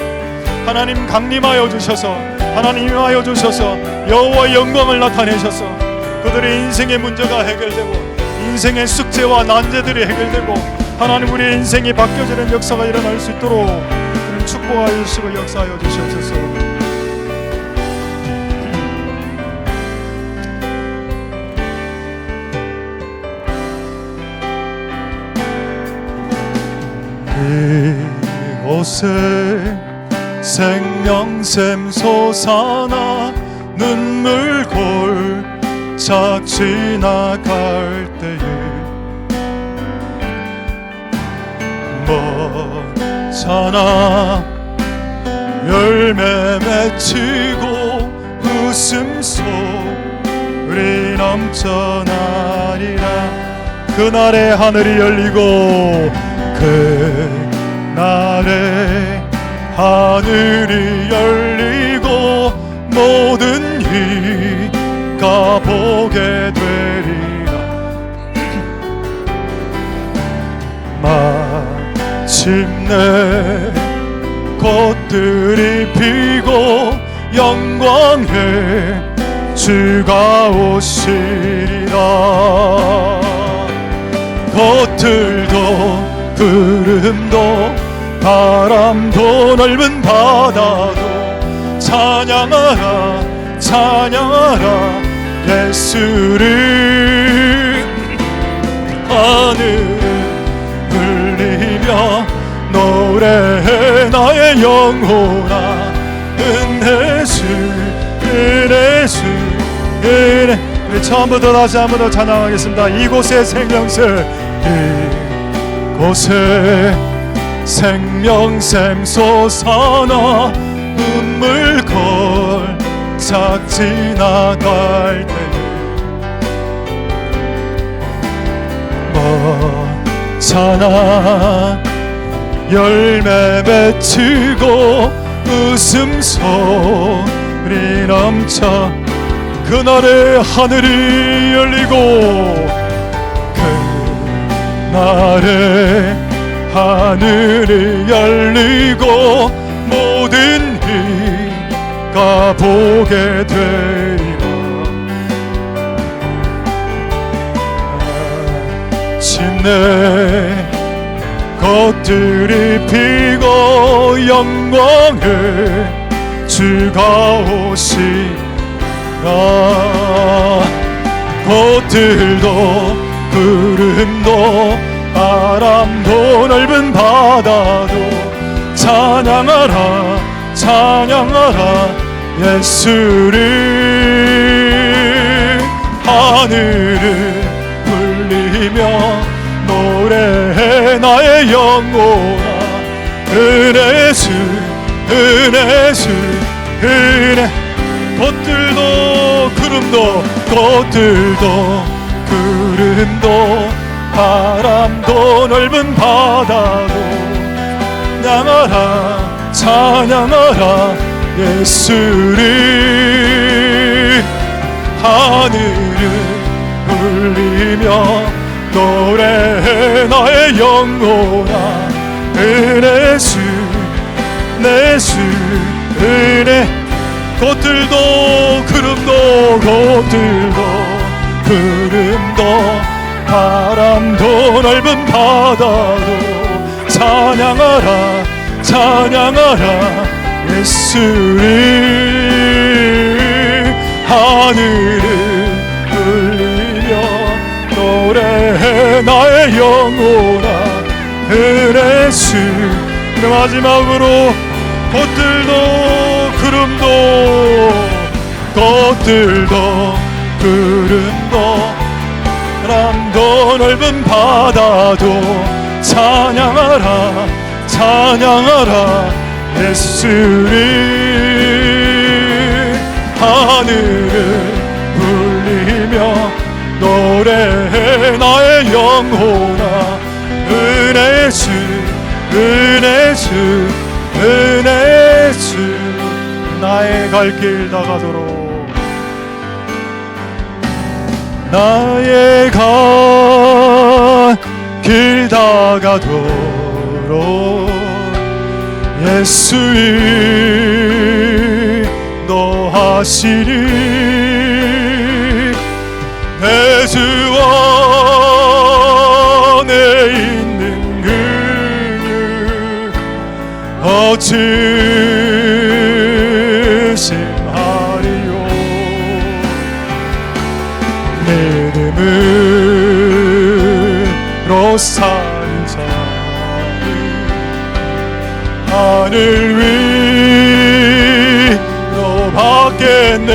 하나님 강림하여 주셔서 하나님 임하여 주셔서 여호와의 영광을 나타내셔서 그들의 인생의 문제가 해결되고 인생의 숙제와 난제들이 해결되고 하나님 우리의 인생이 바뀌어지는 역사가 일어날 수 있도록 축복하여 주시고 역사하여 주시옵소서. 이곳에 생명샘 솟아나 눈물 골짝 지나갈 때에 먼잖아 열매 맺히고 웃음소리 넘쳐나리라. 그날에 하늘이 열리고 그날에 하늘이 열리고 모든 이가 보게 되리라. 마침내 꽃들이 피고 영광의 주가 오시리라. 꽃들도 구름도 바람도 넓은 바다도 찬양하라 찬양하라 예수를. 하늘을 울리며 노래해 나의 영혼아 은혜주 은혜주 은혜. 우리 처음부터 다시 한번 더 찬양하겠습니다. 이곳에 생명샘 이곳에 생명샘 솟아나 눈물 골짝 지나갈 때 먼잖아 열매 맺히고 웃음소리 넘쳐 그날에 하늘이 열리고 그날에 하늘이 열리고 모든 이가 보게 되리라. 마침내 꽃들이 피고 영광의 주가 오시라. 꽃들도 구름도 바람도 넓은 바다도 찬양하라 찬양하라 예수를. 하늘을 울리며 노래해 나의 영혼아 은혜주 은혜주 은혜. 꽃들도 구름도 꽃들도 구름도 바람도 넓은 바다도 찬양하라 찬양하라 예수를. 하늘을 울리며 노래해 나의 영혼아 은혜주 은혜주 은혜. 꽃들도 구름도 꽃들도 구름도 바람도 넓은 바다도 찬양하라 찬양하라 예수를. 하늘을 울리며 노래해 나의 영혼아 은혜수. 마지막으로 꽃들도 구름도 바람도 넓은 바다도 찬양하라 예수를. 하늘을 울리며 노래해 나의 영혼아 은혜주 나의 갈 길 다가도록 나의 갈 길 다가도록 예수의 인도하시리. 내 주 안에 있는 그는 어찌심하리요. 믿음으로 사는 자는 하늘 위로 받겠네.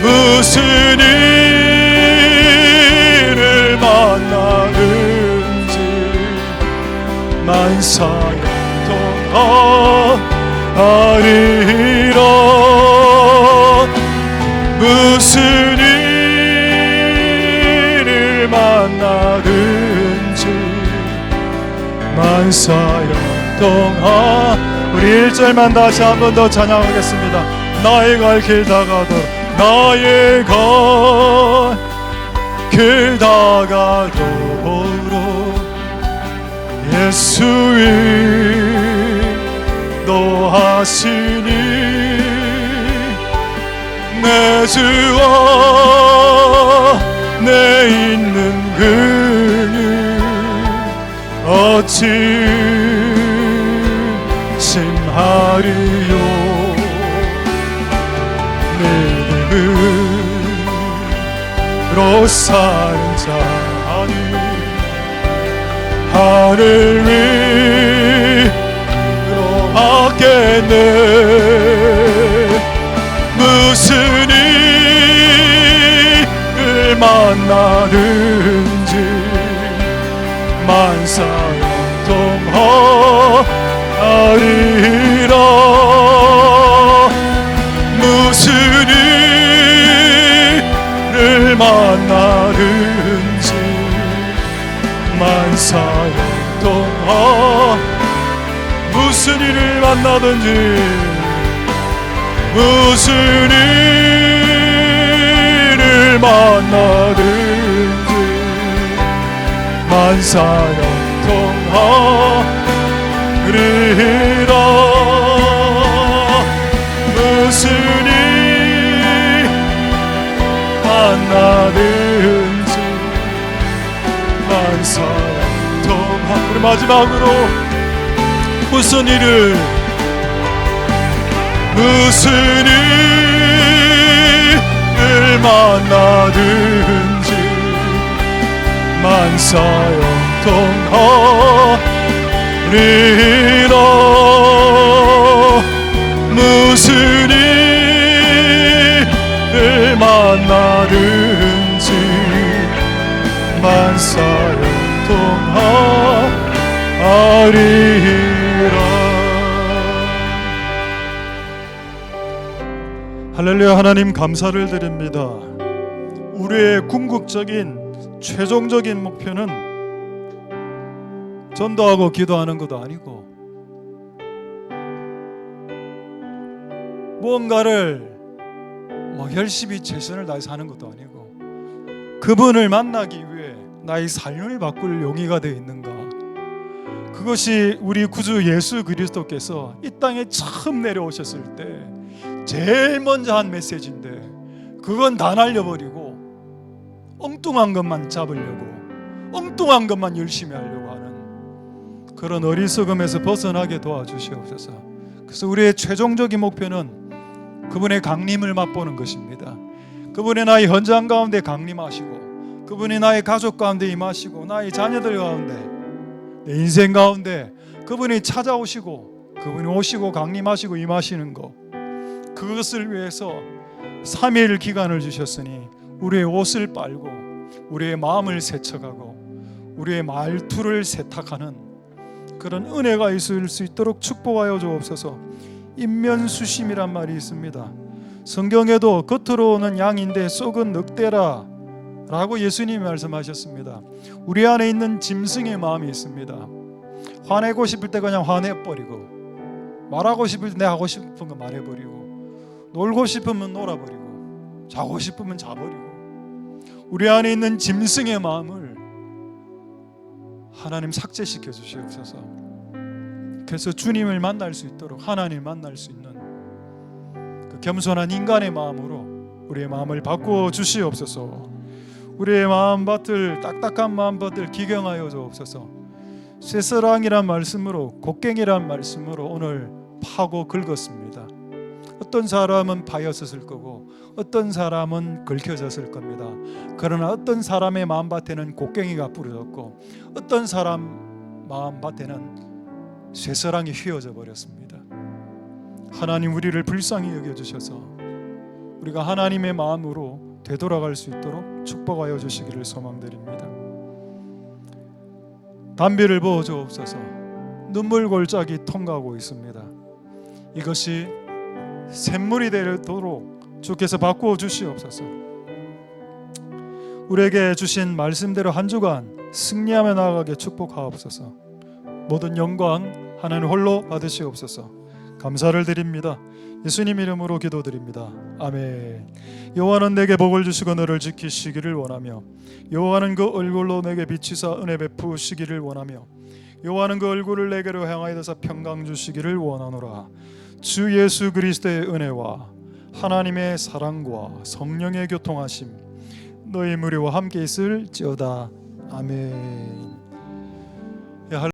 무슨 일을 만나든지 만사형통하리라. 무슨 일을 만나든지 만사형통하. 우리 1절만 다시 한 번 더 찬양하겠습니다. 나의 갈 길 다가도록 나의 갈 길 다가도록 예수의 인도하시니. 내 주 안에 있는 그는 어찌심하리요. 믿음으로 사는 자는 하늘 위로 받겠네. 무슨 일을 만나든지 만사형통하리라. 무슨 일을 만나든지 만사형통하. 무슨 일을 만나든지 무슨 일을 만나든지 만사형통하리라. 무슨 일 만나든지 만사형통하. 우리 마지막으로 무슨 일을 만나든지 만사형통하리라. 무슨 일을 만나든지 만사형통하리라. 할렐루야. 하나님 감사를 드립니다. 우리의 궁극적인 최종적인 목표는 전도하고 기도하는 것도 아니고 무언가를 열심히 최선을 다해서 하는 것도 아니고 그분을 만나기 위해 나의 삶을 바꿀 용의가 되어 있는가. 그것이 우리 구주 예수 그리스도께서 이 땅에 처음 내려오셨을 때 제일 먼저 한 메시지인데 그건 다 날려버리고 엉뚱한 것만 잡으려고 엉뚱한 것만 열심히 하려고 하는 그런 어리석음에서 벗어나게 도와주시옵소서. 그래서 우리의 최종적인 목표는 그분의 강림을 맛보는 것입니다. 그분의 나의 현장 가운데 강림하시고, 그분이 나의 가족 가운데 임하시고, 나의 자녀들 가운데, 내 인생 가운데 그분이 찾아오시고, 그분이 오시고 강림하시고 임하시는 것, 그것을 위해서 3일 기간을 주셨으니 우리의 옷을 빨고 우리의 마음을 세척하고 우리의 말투를 세탁하는 그런 은혜가 있을 수 있도록 축복하여 주옵소서. 인면수심이란 말이 있습니다. 성경에도 겉으로는 양인데 속은 늑대라 라고 예수님이 말씀하셨습니다. 우리 안에 있는 짐승의 마음이 있습니다. 화내고 싶을 때 그냥 화내버리고, 말하고 싶을 때 내 하고 싶은 거 말해버리고, 놀고 싶으면 놀아버리고, 자고 싶으면 자버리고, 우리 안에 있는 짐승의 마음을 하나님 삭제시켜 주시옵소서. 그래서 주님을 만날 수 있도록, 하나님을 만날 수 있는 그 겸손한 인간의 마음으로 우리의 마음을 바꾸어 주시옵소서. 우리의 마음밭을, 딱딱한 마음밭을 기경하여 주옵소서. 쇠사랑이란 말씀으로, 곡괭이란 말씀으로 오늘 파고 긁었습니다. 어떤 사람은 파였을 거고 어떤 사람은 긁혀졌을 겁니다. 그러나 어떤 사람의 마음밭에는 곡괭이가 뿌려졌고 어떤 사람 마음밭에는 쇠사랑이 휘어져 버렸습니다. 하나님, 우리를 불쌍히 여겨주셔서 우리가 하나님의 마음으로 되돌아갈 수 있도록 축복하여 주시기를 소망드립니다. 담비를 부어 주옵소서. 눈물 골짜기 통과하고 있습니다. 이것이 샘물이 되도록 주께서 바꾸어 주시옵소서. 우리에게 주신 말씀대로 한 주간 승리하며 나아가게 축복하옵소서. 모든 영광 하나님 홀로 받으시옵소서. 감사를 드립니다. 예수님 이름으로 기도드립니다. 아멘. 여호와는 내게 복을 주시고 너를 지키시기를 원하며, 여호와는 그 얼굴로 내게 비치사 은혜 베푸시기를 원하며, 여호와는 그 얼굴을 내게로 향하여서 평강 주시기를 원하노라. 주 예수 그리스도의 은혜와 하나님의 사랑과 성령의 교통하심 너희 무리와 함께 있을지어다. 아멘.